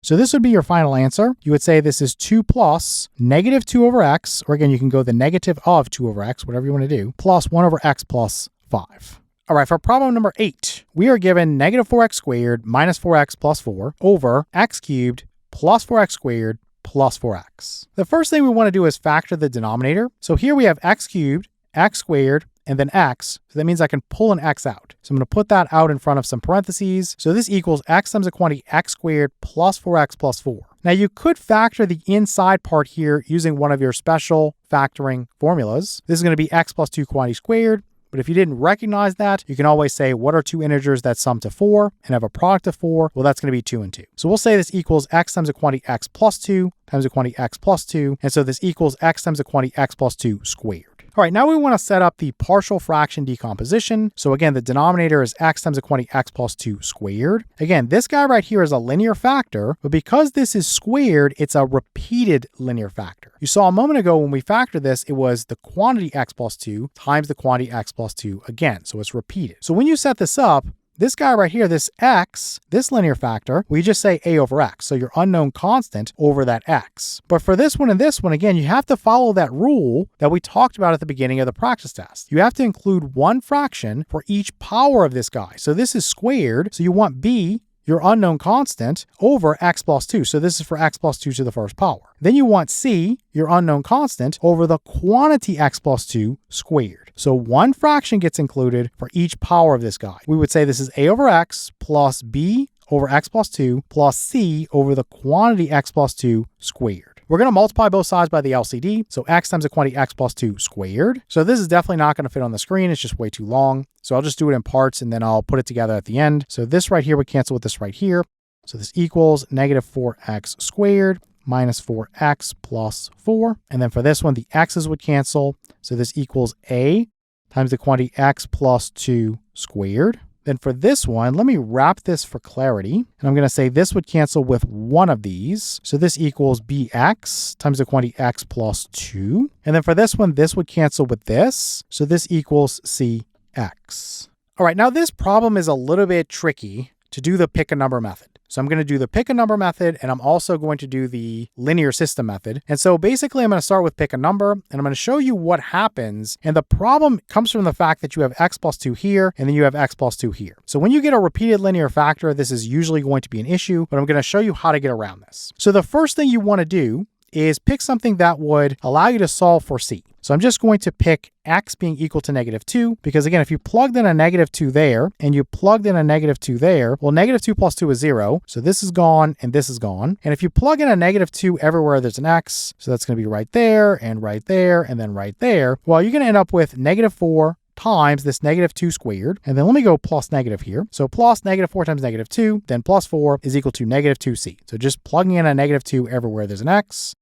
So this would be your final answer. You would say this is 2 plus negative 2 over x, or again, you can go the negative of 2 over x, whatever you want to do, plus 1 over x plus 5. All right, for problem number 8, we are given negative 4x squared minus 4x plus 4 over x cubed plus 4x squared plus 4x. The first thing we want to do is factor the denominator. So here we have x cubed, x squared, and then x. So that means I can pull an x out. So I'm going to put that out in front of some parentheses. So this equals x times the quantity x squared plus 4x plus 4. Now you could factor the inside part here using one of your special factoring formulas. This is going to be x plus 2 quantity squared. But if you didn't recognize that, you can always say, what are two integers that sum to 4 and have a product of 4? Well, that's going to be 2 and 2. So we'll say this equals x times the quantity x plus 2 times the quantity x plus 2. And so this equals x times the quantity x plus 2 squared. All right, now we want to set up the partial fraction decomposition. So again, the denominator is x times the quantity x plus 2 squared. Again, this guy right here is a linear factor, but because this is squared, it's a repeated linear factor. You saw a moment ago when we factored this, it was the quantity x plus 2 times the quantity x plus 2 again, so it's repeated. So when you set this up, this guy right here, this x, this linear factor, we just say a over x. So your unknown constant over that x. But for this one and this one, again, you have to follow that rule that we talked about at the beginning of the practice test. You have to include one fraction for each power of this guy. So this is squared. So you want b, your unknown constant, over x plus 2. So this is for x plus 2 to the first power. Then you want c, your unknown constant, over the quantity x plus 2 squared. So one fraction gets included for each power of this guy. We would say this is a over x plus b over x plus 2 plus c over the quantity x plus 2 squared. We're going to multiply both sides by the LCD, so x times the quantity x plus 2 squared. So this is definitely not going to fit on the screen. It's just way too long. So I'll just do it in parts and then I'll put it together at the end. So this right here would cancel with this right here. So this equals negative 4x squared minus 4x plus 4. And then for this one, the x's would cancel. So this equals a times the quantity x plus 2 squared. Then for this one, let me wrap this for clarity. And I'm going to say this would cancel with one of these. So this equals bx times the quantity x plus 2. And then for this one, this would cancel with this. So this equals cx. All right, now this problem is a little bit tricky to do the pick a number method. So I'm going to do the pick a number method, and I'm also going to do the linear system method. And so basically I'm going to start with pick a number, and I'm going to show you what happens. And the problem comes from the fact that you have x plus 2 here, and then you have x plus 2 here. So when you get a repeated linear factor, this is usually going to be an issue, but I'm going to show you how to get around this. So the first thing you want to do is pick something that would allow you to solve for c. So I'm just going to pick x being equal to negative 2, because again, if you plugged in a negative 2 there and you plugged in a negative 2 there, well, negative 2 plus 2 is 0. So this is gone and this is gone. And if you plug in a negative 2 everywhere there's an x, so that's going to be right there and then right there, well, you're going to end up with negative 4 times this negative 2 squared. And then let me go plus negative here. So plus negative 4 times negative 2, then plus 4 is equal to negative 2c. So just plugging in a negative 2 everywhere there's an x.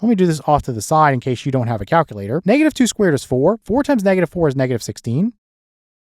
Let me do this off to the side in case you don't have a calculator. Negative 2 squared is 4. 4 times negative 4 is negative 16.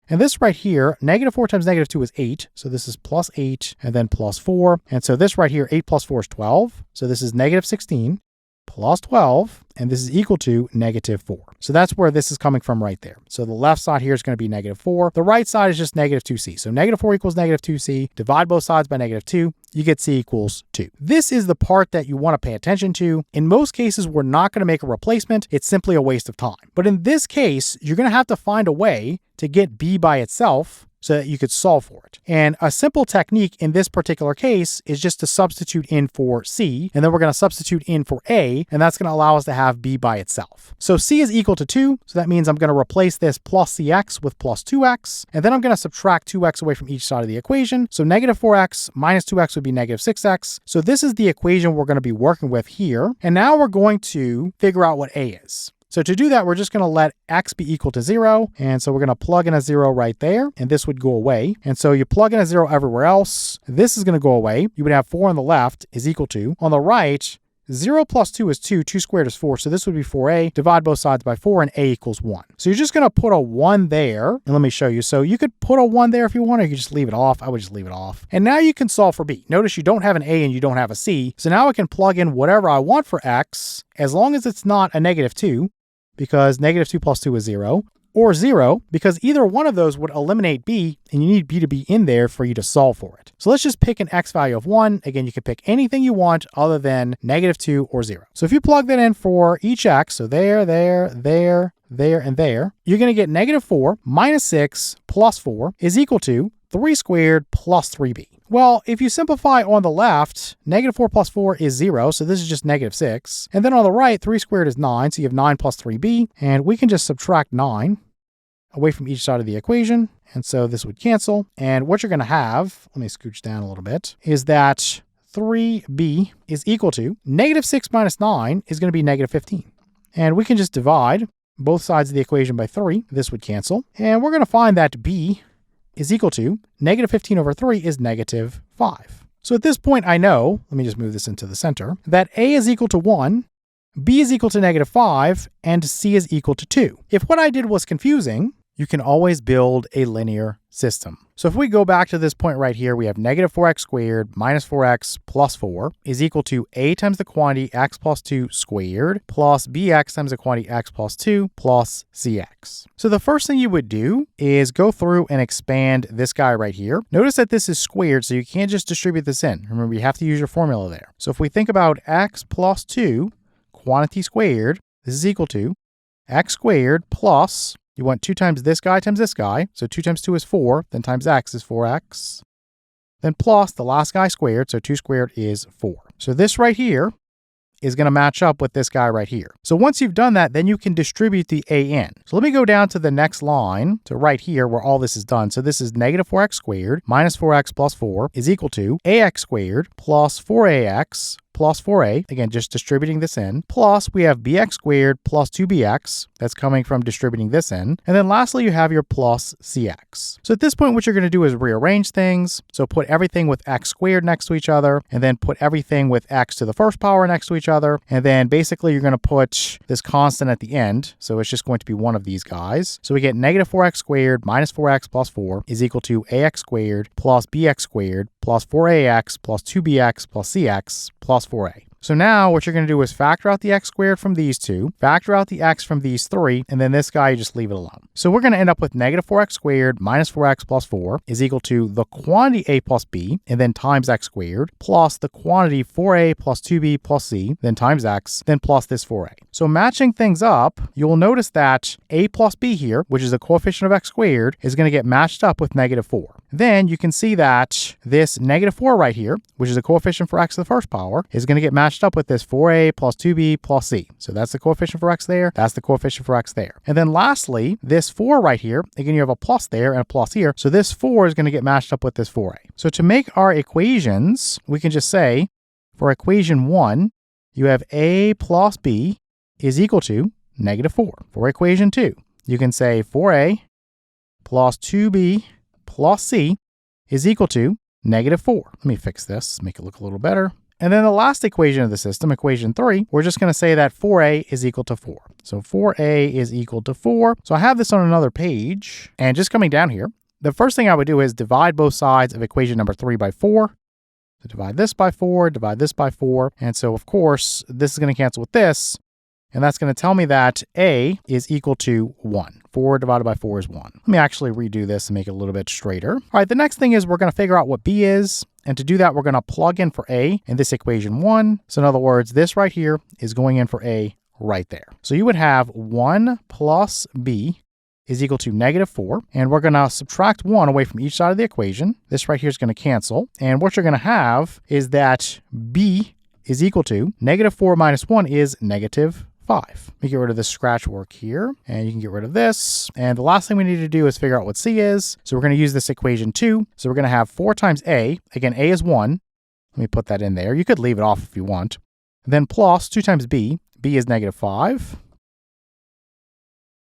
And this right here, negative 4 times negative 2 is 8. So this is plus 8 and then plus 4. And so this right here, 8 plus 4 is 12. So this is negative 16 plus 12, and this is equal to negative 4. So that's where this is coming from right there. So the left side here is going to be negative 4. The right side is just negative 2c. So negative 4 equals negative 2c. Divide both sides by negative 2. You get c equals 2. This is the part that you want to pay attention to. In most cases, we're not going to make a replacement. It's simply a waste of time. But in this case, you're going to have to find a way to get b by itself so that you could solve for it. And a simple technique in this particular case is just to substitute in for c, and then we're going to substitute in for a, and that's going to allow us to have b by itself. So c is equal to 2, so that means I'm going to replace this plus cx with plus 2x, and then I'm going to subtract 2x away from each side of the equation. So negative 4x minus 2x would be negative 6x. So this is the equation we're going to be working with here. And now we're going to figure out what a is. So to do that, we're just going to let x be equal to 0. And so we're going to plug in a 0 right there, and this would go away. And so you plug in a 0 everywhere else. This is going to go away. You would have 4 on the left is equal to. On the right, 0 plus 2 is 2. 2 squared is 4. So this would be 4a. Divide both sides by 4, and a equals 1. So you're just going to put a 1 there. And let me show you. So you could put a 1 there if you want, or you could just leave it off. I would just leave it off. And now you can solve for b. Notice you don't have an a and you don't have a c. So now I can plug in whatever I want for x, as long as it's not a negative 2. Because negative 2 plus 2 is 0, or 0, because either one of those would eliminate b, and you need b to be in there for you to solve for it. So let's just pick an x value of 1. Again, you can pick anything you want other than negative 2 or 0. So if you plug that in for each x, so there, and there, you're going to get negative 4 minus 6 plus 4 is equal to 3 squared plus 3b. Well, if you simplify on the left, negative 4 plus 4 is 0, so this is just negative 6. And then on the right, 3 squared is 9, so you have 9 plus 3b, and we can just subtract 9 away from each side of the equation, and so this would cancel. And what you're going to have, let me scooch down a little bit, is that 3b is equal to negative 6 minus 9 is going to be negative 15. And we can just divide both sides of the equation by 3. This would cancel. And we're going to find that b is equal to negative 15 over 3 is negative 5. So at this point, I know, let me just move this into the center, that a is equal to 1, b is equal to negative 5, and c is equal to 2. If what I did was confusing, you can always build a linear system. So if we go back to this point right here, we have negative 4x squared minus 4x plus 4 is equal to a times the quantity x plus 2 squared plus bx times the quantity x plus 2 plus cx. So the first thing you would do is go through and expand this guy right here. Notice that this is squared, so you can't just distribute this in. Remember, you have to use your formula there. So if we think about x plus 2 quantity squared, this is equal to x squared plus, you want 2 times this guy times this guy. So 2 times 2 is 4, then times x is 4x. then plus the last guy squared, so 2 squared is 4. So this right here is going to match up with this guy right here. So once you've done that, then you can distribute the a in. So let me go down to the next line, to right here where all this is done. So this is negative 4x squared minus 4x plus 4 is equal to ax squared plus 4ax plus 4a, again, just distributing this in, plus we have bx squared plus 2bx, that's coming from distributing this in, and then lastly you have your plus cx. So at this point what you're going to do is rearrange things, so put everything with x squared next to each other, and then put everything with x to the first power next to each other, and then basically you're going to put this constant at the end, so it's just going to be one of these guys. So we get negative 4x squared minus 4x plus 4 is equal to ax squared plus bx squared plus 4ax plus 2bx plus cx plus 4a. So now what you're going to do is factor out the x squared from these two, factor out the x from these three, and then this guy you just leave it alone. So we're going to end up with negative 4x squared minus 4x plus 4 is equal to the quantity a plus b, and then times x squared, plus the quantity 4a plus 2b plus c, then times x, then plus this 4a. So matching things up, you'll notice that a plus b here, which is the coefficient of x squared, is going to get matched up with negative 4. Then you can see that this negative 4 right here, which is a coefficient for x to the first power, is going to get matched up with this 4a plus 2b plus c. So that's the coefficient for x there, that's the coefficient for x there. And then lastly, this 4 right here, again, you have a plus there and a plus here, so this 4 is going to get matched up with this 4a. So to make our equations, we can just say, for equation 1, you have a plus b is equal to negative 4. For equation 2, you can say 4a plus 2b plus c is equal to negative 4. Let me fix this, make it look a little better. And then the last equation of the system, equation 3, we're just going to say that 4a is equal to 4. So 4a is equal to 4. So I have this on another page, and just coming down here, the first thing I would do is divide both sides of equation number 3 by 4. So divide this by 4, divide this by 4. And so, of course, this is going to cancel with this. And that's going to tell me that a is equal to 1. 4 divided by 4 is 1. Let me actually redo this and make it a little bit straighter. All right, the next thing is we're going to figure out what b is. And to do that, we're going to plug in for a in this equation 1. So in other words, this right here is going in for a right there. So you would have 1 plus b is equal to negative 4. And we're going to subtract 1 away from each side of the equation. This right here is going to cancel. And what you're going to have is that b is equal to negative 4 minus 1 is negative 5. Let me get rid of this scratch work here, and you can get rid of this. And the last thing we need to do is figure out what c is. So we're going to use this equation 2. So we're going to have 4 times a. Again, a is 1. Let me put that in there. You could leave it off if you want. Then plus 2 times b. b is negative 5.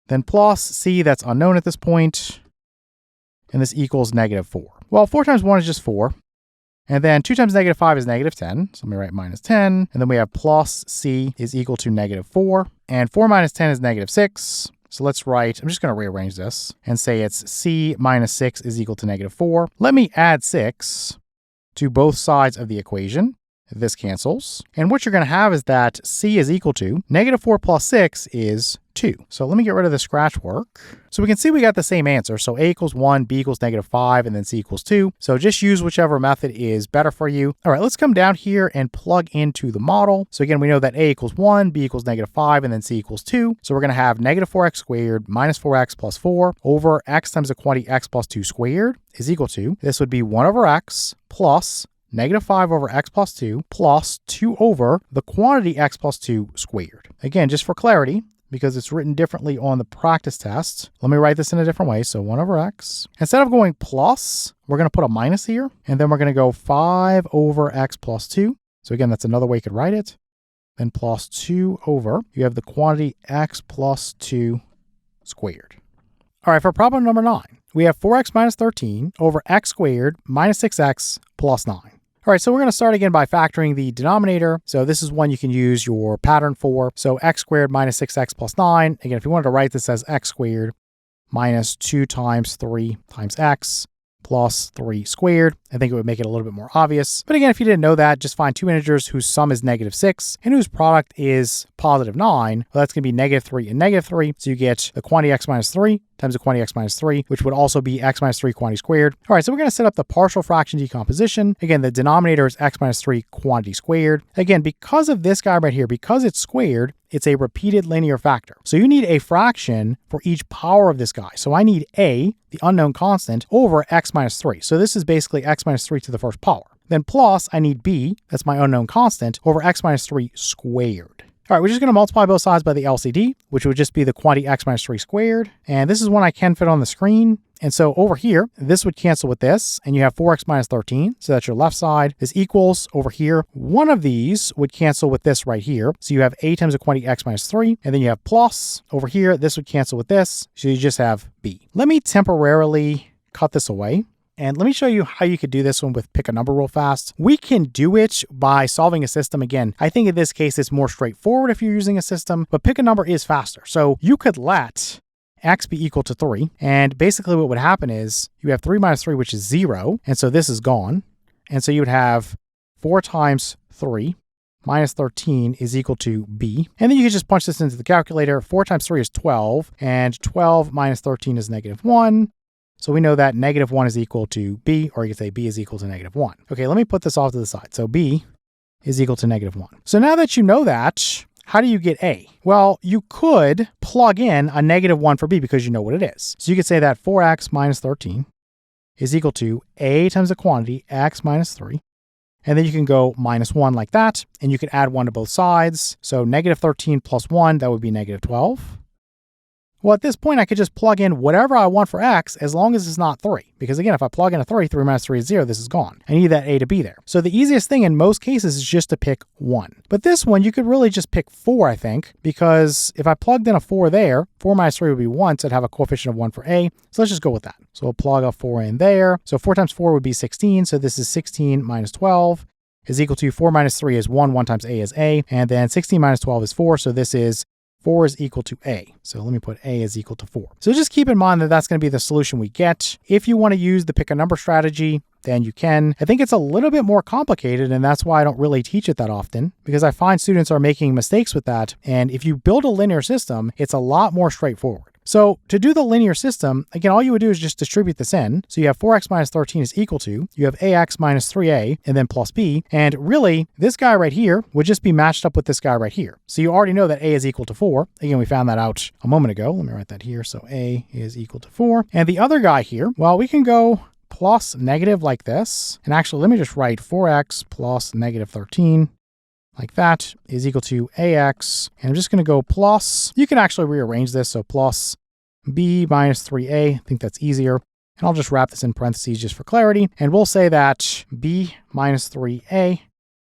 Then plus c, that's unknown at this point. And this equals negative 4. Well, 4 times 1 is just 4. And then 2 times negative 5 is negative 10. So let me write minus 10. And then we have plus c is equal to negative 4. And 4 minus 10 is negative 6. So let's write, I'm just going to rearrange this and say it's c minus 6 is equal to negative 4. Let me add 6 to both sides of the equation. This cancels. And what you're going to have is that c is equal to negative 4 plus 6 is 2. So let me get rid of the scratch work. So we can see we got the same answer. So a equals 1, b equals negative 5, and then c equals 2. So just use whichever method is better for you. All right, let's come down here and plug into the model. So again, we know that a equals 1, b equals negative 5, and then c equals 2. So we're going to have negative 4x squared minus 4x plus 4 over x times the quantity x plus 2 squared is equal to, this would be 1 over x plus negative 5 over x plus 2 plus 2 over the quantity x plus 2 squared. Again, just for clarity, because it's written differently on the practice test, let me write this in a different way. So 1 over x. Instead of going plus, we're going to put a minus here, and then we're going to go 5 over x plus 2. So again, that's another way you could write it. Then plus 2 over, you have the quantity x plus 2 squared. All right, for problem number 9, we have 4x minus 13 over x squared minus 6x plus 9. All right, so we're going to start again by factoring the denominator. So this is one you can use your pattern for. So x squared minus 6x plus 9. Again, if you wanted to write this as x squared minus 2 times 3 times x plus 3 squared, I think it would make it a little bit more obvious. But again, if you didn't know that, just find two integers whose sum is negative 6 and whose product is positive 9. Well, that's going to be negative 3 and negative 3. So you get the quantity x minus 3 times the quantity x minus 3, which would also be x minus 3 quantity squared. All right, so we're going to set up the partial fraction decomposition. Again, the denominator is x minus 3 quantity squared. Again, because of this guy right here, because it's squared, it's a repeated linear factor. So you need a fraction for each power of this guy. So I need a, the unknown constant, over x minus 3. So this is basically x minus 3 to the first power. Then plus, I need b, that's my unknown constant, over x minus 3 squared. All right, we're just going to multiply both sides by the LCD, which would just be the quantity x minus 3 squared. And this is one I can fit on the screen. And so over here, this would cancel with this, and you have 4x minus 13. So that's your left side. This equals over here. One of these would cancel with this right here. So you have a times the quantity x minus 3. And then you have plus over here. This would cancel with this. So you just have b. Let me temporarily cut this away. And let me show you how you could do this one with pick a number real fast. We can do it by solving a system. Again, I think in this case, it's more straightforward if you're using a system, but pick a number is faster. So you could let x be equal to 3. And basically what would happen is you have 3 minus 3, which is 0. And so this is gone. And so you would have 4 times 3 minus 13 is equal to b. And then you could just punch this into the calculator. 4 times 3 is 12. And 12 minus 13 is negative 1. So we know that negative 1 is equal to b, or you could say b is equal to negative 1. Okay, let me put this off to the side. So b is equal to negative 1. So now that you know that, how do you get a? Well, you could plug in a negative 1 for b because you know what it is. So you could say that 4x minus 13 is equal to a times the quantity x minus 3. And then you can go minus 1 like that, and you can add 1 to both sides. So negative 13 plus 1, that would be negative 12. Well, at this point, I could just plug in whatever I want for x as long as it's not 3. Because again, if I plug in a 3, 3 minus 3 is 0, this is gone. I need that a to be there. So the easiest thing in most cases is just to pick 1. But this one, you could really just pick 4, I think, because if I plugged in a 4 there, 4 minus 3 would be 1, so I'd have a coefficient of 1 for a. So let's just go with that. So we'll plug a 4 in there. So 4 times 4 would be 16. So this is 16 minus 12 is equal to 4 minus 3 is 1, 1 times a is a. And then 16 minus 12 is 4. So this is 4 is equal to a. So let me put a is equal to 4. So just keep in mind that that's going to be the solution we get. If you want to use the pick a number strategy, then you can. I think it's a little bit more complicated, and that's why I don't really teach it that often, because I find students are making mistakes with that. And if you build a linear system, it's a lot more straightforward. So to do the linear system, again, all you would do is just distribute this in. So you have 4x minus 13 is equal to, you have ax minus 3a, and then plus b. And really, this guy right here would just be matched up with this guy right here. So you already know that a is equal to 4. Again, we found that out a moment ago. Let me write that here. So a is equal to 4. And the other guy here, well, we can go plus negative like this. And actually, let me just write 4x plus negative 13. Like that is equal to ax, and I'm just going to go plus, you can actually rearrange this, so plus b minus 3a, I think that's easier, and I'll just wrap this in parentheses just for clarity, and we'll say that b minus 3a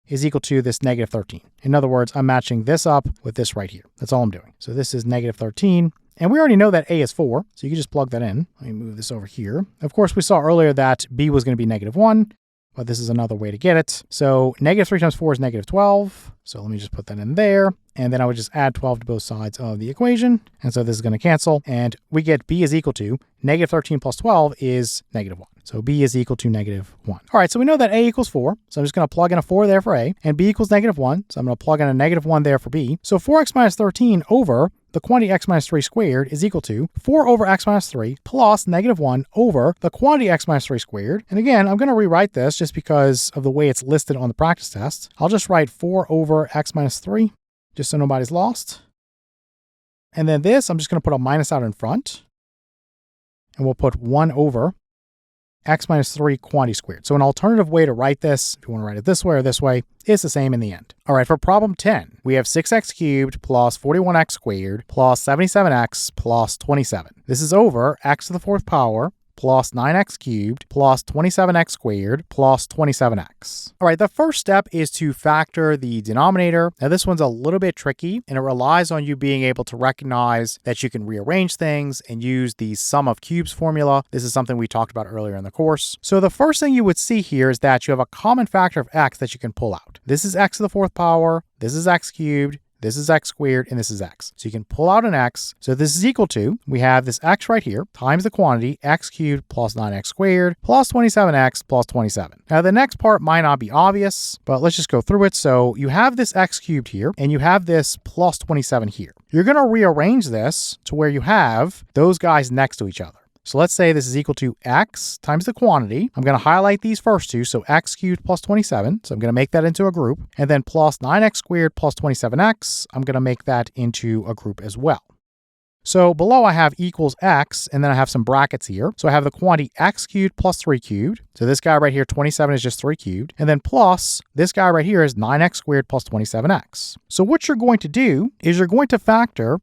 is equal to this negative 13. In other words, I'm matching this up with this right here. That's all I'm doing. So this is negative 13, and we already know that a is 4, so you can just plug that in. Let me move this over here. Of course, we saw earlier that b was going to be negative 1, but this is another way to get it. So negative 3 times 4 is negative 12. So let me just put that in there. And then I would just add 12 to both sides of the equation. And so this is going to cancel. And we get b is equal to negative 13 plus 12 is negative 1. So b is equal to negative 1. All right, so we know that a equals 4. So I'm just going to plug in a 4 there for a. And b equals negative 1. So I'm going to plug in a negative 1 there for b. So 4x minus 13 over the quantity x minus 3 squared is equal to 4 over x minus 3 plus negative 1 over the quantity x minus 3 squared. And again, I'm going to rewrite this just because of the way it's listed on the practice test. I'll just write 4 over x minus 3, just so nobody's lost. And then this, I'm just going to put a minus out in front. And we'll put 1 over x minus 3 quantity squared. So an alternative way to write this, if you want to write it this way or this way, is the same in the end. All right, for problem 10, we have 6x cubed plus 41x squared plus 77x plus 27. This is over x to the 4th power plus 9x cubed plus 27x squared plus 27x. All right, the first step is to factor the denominator. Now this one's a little bit tricky, and it relies on you being able to recognize that you can rearrange things and use the sum of cubes formula. This is something we talked about earlier in the course. So the first thing you would see here is that you have a common factor of x that you can pull out. This is x to the 4th power, this is x cubed, this is x squared, and this is x. So you can pull out an x. So this is equal to, we have this x right here times the quantity x cubed plus 9x squared plus 27x plus 27. Now the next part might not be obvious, but let's just go through it. So you have this x cubed here, and you have this plus 27 here. You're going to rearrange this to where you have those guys next to each other. So let's say this is equal to x times the quantity. I'm going to highlight these first two. So x cubed plus 27. So I'm going to make that into a group. And then plus 9x squared plus 27x. I'm going to make that into a group as well. So below I have equals x, and then I have some brackets here. So I have the quantity x cubed plus 3 cubed. So this guy right here, 27 is just 3 cubed. And then plus this guy right here is 9x squared plus 27x. So what you're going to do is you're going to factor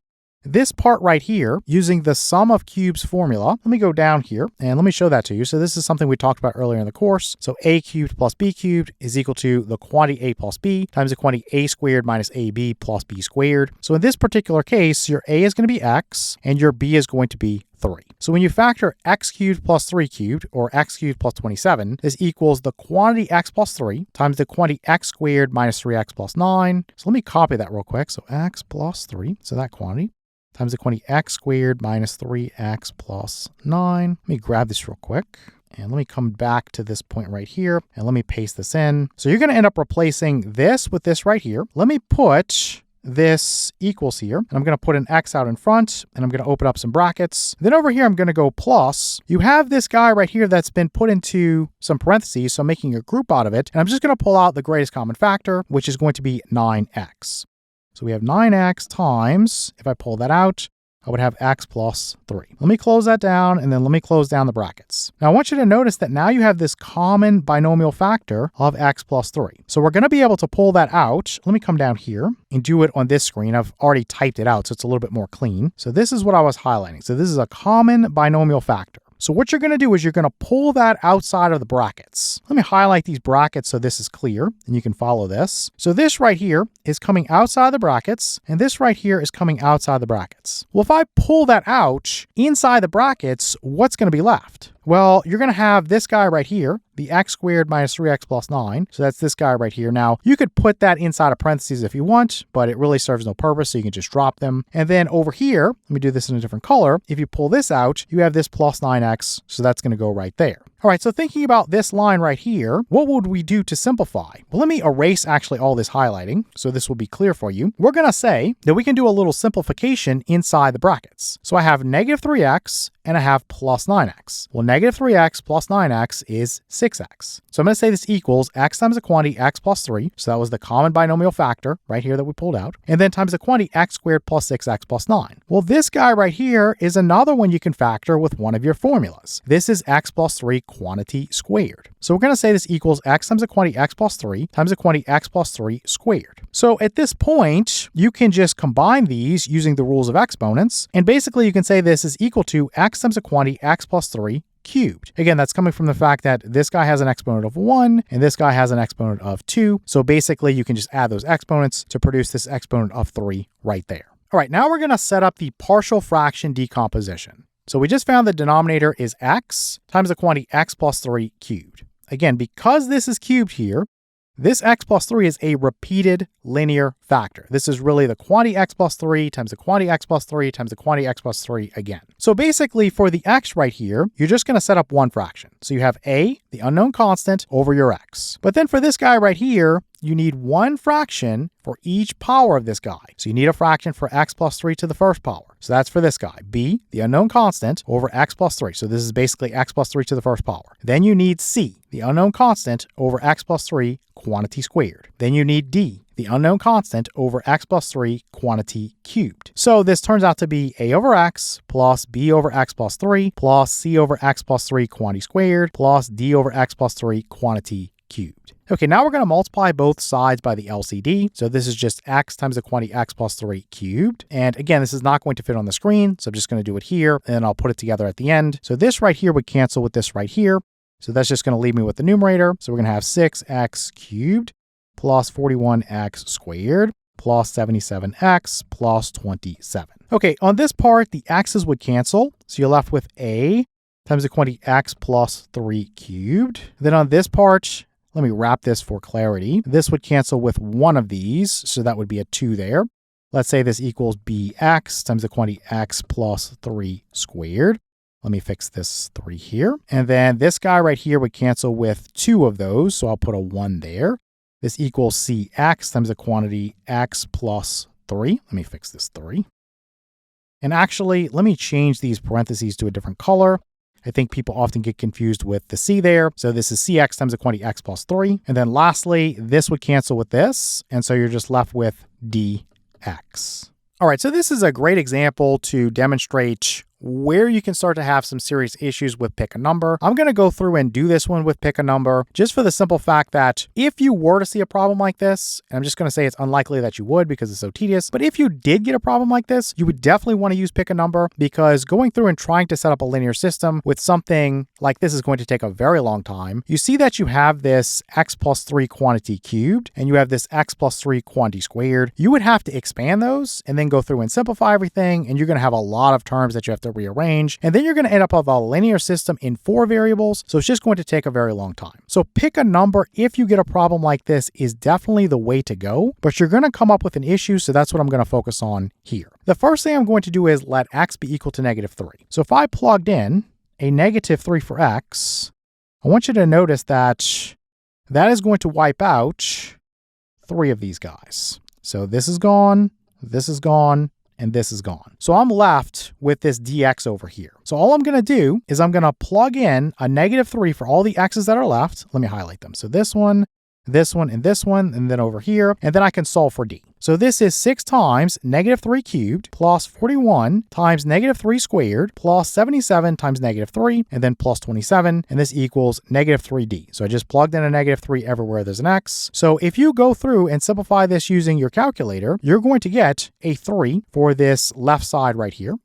this part right here using the sum of cubes formula. Let me go down here and let me show that to you. So this is something we talked about earlier in the course. So a cubed plus b cubed is equal to the quantity a plus b times the quantity a squared minus ab plus b squared. So in this particular case, your a is going to be x and your b is going to be 3. So when you factor x cubed plus 3 cubed, or x cubed plus 27, this equals the quantity x plus 3 times the quantity x squared minus 3x plus 9. So let me copy that real quick. So x plus 3, so that quantity, times the quantity x squared minus 3x plus 9. Let me grab this real quick. And let me come back to this point right here and let me paste this in. So you're going to end up replacing this with this right here. Let me put this equals here, and I'm going to put an x out in front, and I'm going to open up some brackets. Then over here, I'm going to go plus. You have this guy right here that's been put into some parentheses, so I'm making a group out of it. And I'm just going to pull out the greatest common factor, which is going to be 9x. So we have 9x times, if I pull that out, I would have x plus 3. Let me close that down, and then let me close down the brackets. Now I want you to notice that now you have this common binomial factor of x plus 3. So we're going to be able to pull that out. Let me come down here and do it on this screen. I've already typed it out, so it's a little bit more clean. So this is what I was highlighting. So this is a common binomial factor. So what you're going to do is you're going to pull that outside of the brackets. Let me highlight these brackets so this is clear and you can follow this. So this right here is coming outside the brackets, and this right here is coming outside the brackets. Well, if I pull that out inside the brackets, what's going to be left? Well, you're going to have this guy right here, the x squared minus 3x plus 9. So that's this guy right here. Now, you could put that inside of parentheses if you want, but it really serves no purpose, so you can just drop them. And then over here, let me do this in a different color. If you pull this out, you have this plus 9x, so that's going to go right there. All right, so thinking about this line right here, what would we do to simplify? Well, let me erase actually all this highlighting, so this will be clear for you. We're going to say that we can do a little simplification inside the brackets. So I have negative 3x, and I have plus 9x. Well, negative 3x plus 9x is 6x. So I'm going to say this equals x times the quantity x plus 3. So that was the common binomial factor right here that we pulled out. And then times the quantity x squared plus 6x plus 9. Well, this guy right here is another one you can factor with one of your formulas. This is x plus 3 quantity squared. So we're going to say this equals x times the quantity x plus 3 times the quantity x plus 3 squared. So at this point, you can just combine these using the rules of exponents. And basically, you can say this is equal to x times the quantity x plus 3 cubed. Again, that's coming from the fact that this guy has an exponent of 1 and this guy has an exponent of 2. So basically, you can just add those exponents to produce this exponent of 3 right there. All right, now we're going to set up the partial fraction decomposition. So we just found the denominator is x times the quantity x plus 3 cubed. Again, because this is cubed here, this x plus 3 is a repeated linear factor. This is really the quantity x plus 3 times the quantity x plus 3 times the quantity x plus 3 again. So basically for the x right here, you're just going to set up one fraction. So you have a, the unknown constant, over your x. But then for this guy right here, you need one fraction for each power of this guy. So you need a fraction for x plus 3 to the first power. So that's for this guy, b, the unknown constant, over x plus 3. So this is basically x plus 3 to the first power. Then you need c, the unknown constant, over x plus 3 quantity squared. Then you need d, the unknown constant, over x plus 3 quantity cubed. So this turns out to be a over x plus b over x plus 3 plus c over x plus 3 quantity squared plus d over x plus 3 quantity cubed. Okay, now we're going to multiply both sides by the LCD. So this is just x times the quantity x plus 3 cubed. And again, this is not going to fit on the screen, so I'm just going to do it here, and I'll put it together at the end. So this right here would cancel with this right here. So that's just going to leave me with the numerator. So we're going to have 6x cubed plus 41x squared plus 77x plus 27. Okay, on this part, the x's would cancel. So you're left with a times the quantity x plus 3 cubed. Then on this part, let me wrap this for clarity. This would cancel with one of these, so that would be a 2 there. let's say this equals bx times the quantity x plus 3 squared. Let me fix this 3 here. And then this guy right here would cancel with 2 of those, so I'll put a 1 there. This equals cx times the quantity x plus 3. Let me fix this 3. And actually, let me change these parentheses to a different color. I think people often get confused with the c there. So this is cx times the quantity x plus 3. And then lastly, this would cancel with this. And so you're just left with dx. All right, so this is a great example to demonstrate where you can start to have some serious issues with pick a number. I'm going to go through and do this one with pick a number just for the simple fact that if you were to see a problem like this, and I'm just going to say it's unlikely that you would because it's so tedious, but if you did get a problem like this, you would definitely want to use pick a number because going through and trying to set up a linear system with something like this is going to take a very long time. You see that you have this x plus 3 quantity cubed and you have this x plus 3 quantity squared. You would have to expand those and then go through and simplify everything, and you're going to have a lot of terms that you have to rearrange, and then you're going to end up with a linear system in 4 variables, so it's just going to take a very long time. So pick a number if you get a problem like this is definitely the way to go, but you're going to come up with an issue, so that's what I'm going to focus on here. The first thing I'm going to do is let x be equal to -3. So if I plugged in a -3 for x, I want you to notice that that is going to wipe out 3 of these guys. So this is gone, this is gone, and this is gone. So I'm left with this dx over here. So all I'm going to do is I'm going to plug in a -3 for all the x's that are left. Let me highlight them. So this one, and then over here, and then I can solve for d. So this is 6 times -3 cubed plus 41 times -3 squared plus 77 times -3, and then plus 27, and this equals -3d. So I just plugged in a -3 everywhere there's an x. So if you go through and simplify this using your calculator, you're going to get a 3 for this left side right here.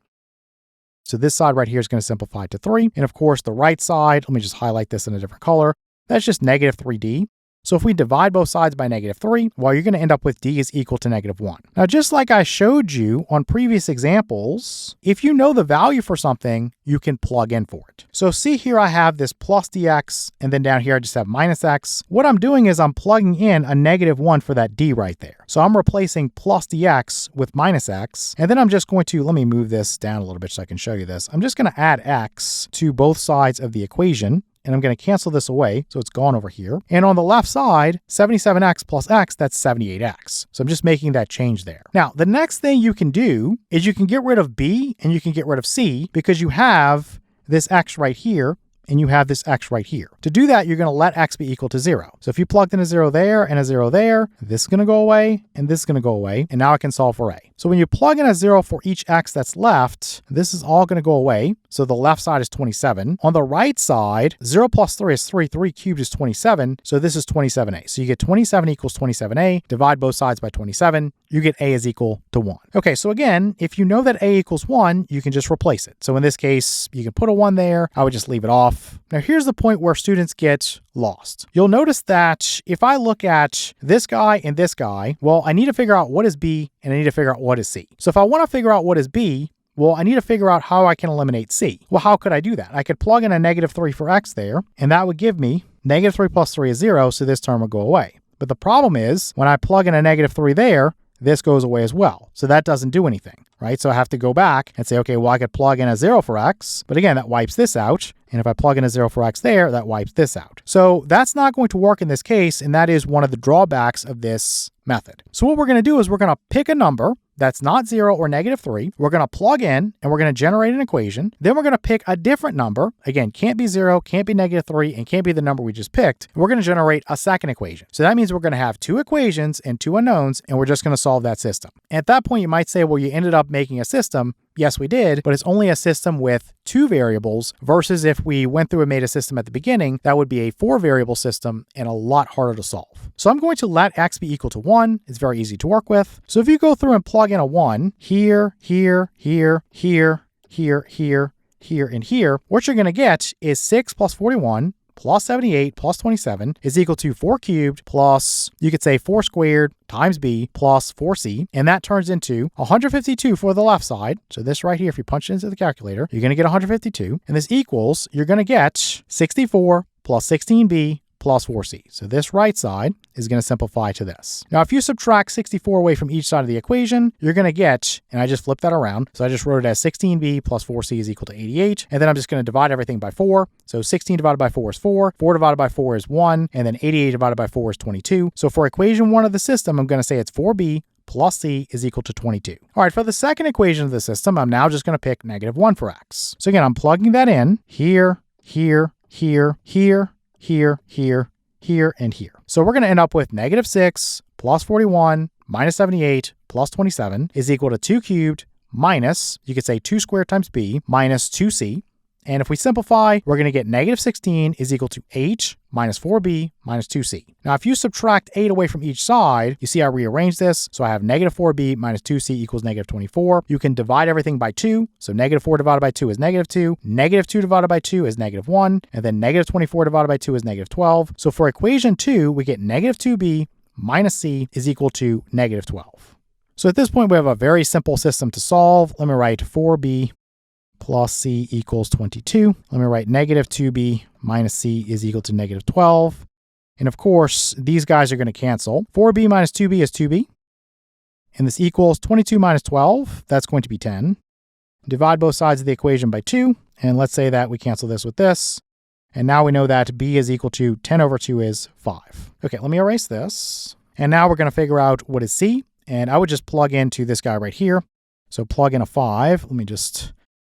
So this side right here is going to simplify to 3. And of course, the right side, let me just highlight this in a different color. That's just -3d. So if we divide both sides by -3, well, you're going to end up with d is equal to -1. Now, just like I showed you on previous examples, if you know the value for something, you can plug in for it. So see here, I have this plus dx, and then down here, I just have minus x. What I'm doing is I'm plugging in a -1 for that d right there. So I'm replacing plus dx with minus x, and then I'm just going to, let me move this down a little bit so I can show you this. I'm just going to add x to both sides of the equation. And I'm going to cancel this away, so it's gone over here. And on the left side, 77x plus x, that's 78x. So I'm just making that change there. Now, the next thing you can do is you can get rid of b and you can get rid of c because you have this x right here and you have this x right here. To do that, you're going to let x be equal to 0. So if you plugged in a 0 there and a 0 there, this is going to go away and this is going to go away. And now I can solve for a. So when you plug in a 0 for each x that's left, this is all going to go away. So the left side is 27. On the right side, 0 plus 3 is 3. 3 cubed is 27. So this is 27a. So you get 27 equals 27a. Divide both sides by 27. You get a is equal to 1. Okay, so again, if you know that a equals 1, you can just replace it. So in this case, you can put a 1 there. I would just leave it off. Now here's the point where students get lost. You'll notice that if I look at this guy and this guy, well, I need to figure out what is b and I need to figure out what is c. So if I want to figure out what is b, well, I need to figure out how I can eliminate c. Well, how could I do that? I could plug in a -3 for x there, and that would give me -3 plus 3 is 0, so this term will go away. But the problem is, when I plug in a -3 there, this goes away as well. So that doesn't do anything, right? So I have to go back and say, okay, well, I could plug in a 0 for x, but again, that wipes this out. And if I plug in a 0 for x there, that wipes this out. So that's not going to work in this case, and that is one of the drawbacks of this method. So what we're going to do is we're going to pick a number that's not 0 or -3. We're going to plug in and we're going to generate an equation. Then we're going to pick a different number. Again, can't be 0, can't be -3, and can't be the number we just picked. We're going to generate a second equation. So that means we're going to have 2 equations and 2 unknowns, and we're just going to solve that system. At that point, you might say, well, you ended up making a system. Yes, we did, but it's only a system with 2 variables versus if we went through and made a system at the beginning, that would be a 4-variable system and a lot harder to solve. So I'm going to let x be equal to 1. It's very easy to work with. So if you go through and plug in a 1 here, here, here, here, here, here, here, and here, what you're going to get is 6 plus 41 plus 78 plus 27 is equal to 4 cubed plus, you could say 4 squared times b plus 4c, and that turns into 152 for the left side. So this right here, if you punch it into the calculator, you're going to get 152, and this equals, you're going to get 64 plus 16b plus 4c. So this right side is going to simplify to this. Now, if you subtract 64 away from each side of the equation, you're going to get, and I just flipped that around, so I just wrote it as 16b plus 4c is equal to 88, and then I'm just going to divide everything by 4. So 16 divided by 4 is 4, 4 divided by 4 is 1, and then 88 divided by 4 is 22. So for equation 1 of the system, I'm going to say it's 4b plus c is equal to 22. All right, for the second equation of the system, I'm now just going to pick -1 for x. So again, I'm plugging that in here, here, here, here, here, here, here, and here. So we're going to end up with -6 plus 41 minus 78 plus 27 is equal to 2 cubed minus, you could say 2 squared times b minus 2c. And if we simplify, we're going to get -16 is equal to 8 minus 4b minus 2c. Now, if you subtract 8 away from each side, you see I rearrange this. So I have -4b minus 2c equals -24. You can divide everything by 2. So -4 divided by 2 is -2. -2 divided by 2 is -1. And then -24 divided by 2 is -12. So for equation 2, we get -2b minus c is equal to -12. So at this point, we have a very simple system to solve. Let me write 4b plus c equals 22. Let me write -2b minus c is equal to -12. And of course, these guys are going to cancel. 4b minus 2b is 2b. And this equals 22 minus 12. That's going to be 10. Divide both sides of the equation by 2. And let's say that we cancel this with this. And now we know that b is equal to 10 over 2 is 5. Okay, let me erase this. And now we're going to figure out what is c. And I would just plug into this guy right here. So plug in a 5. Let me just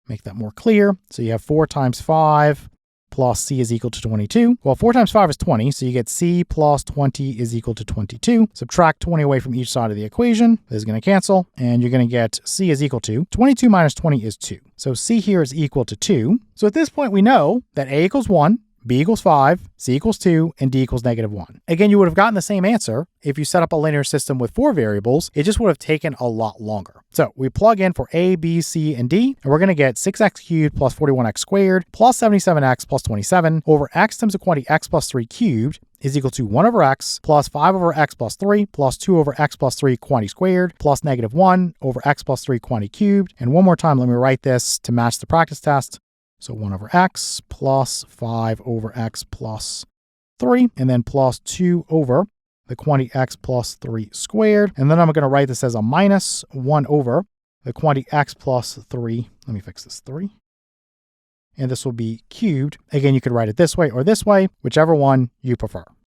make that more clear. So you have 4 times 5 plus c is equal to 22. Well, 4 times 5 is 20, so you get c plus 20 is equal to 22. Subtract 20 away from each side of the equation. This is going to cancel, and you're going to get c is equal to 22 minus 20 is 2. So c here is equal to 2. So at this point, we know that a equals 1, b equals 5, c equals 2, and d equals -1. Again, you would have gotten the same answer if you set up a linear system with 4 variables. It just would have taken a lot longer. So we plug in for a, b, c, and d, and we're going to get 6x cubed plus 41x squared plus 77x plus 27 over x times the quantity x plus 3 cubed is equal to 1 over x plus 5 over x plus 3 plus 2 over x plus 3 quantity squared plus -1 over x plus 3 quantity cubed. And one more time, let me write this to match the practice test. So 1 over x plus 5 over x plus 3, and then plus 2 over the quantity x plus 3 squared. And then I'm going to write this as a minus 1 over the quantity x plus 3. Let me fix this 3. And this will be cubed. Again, you could write it this way or this way, whichever one you prefer.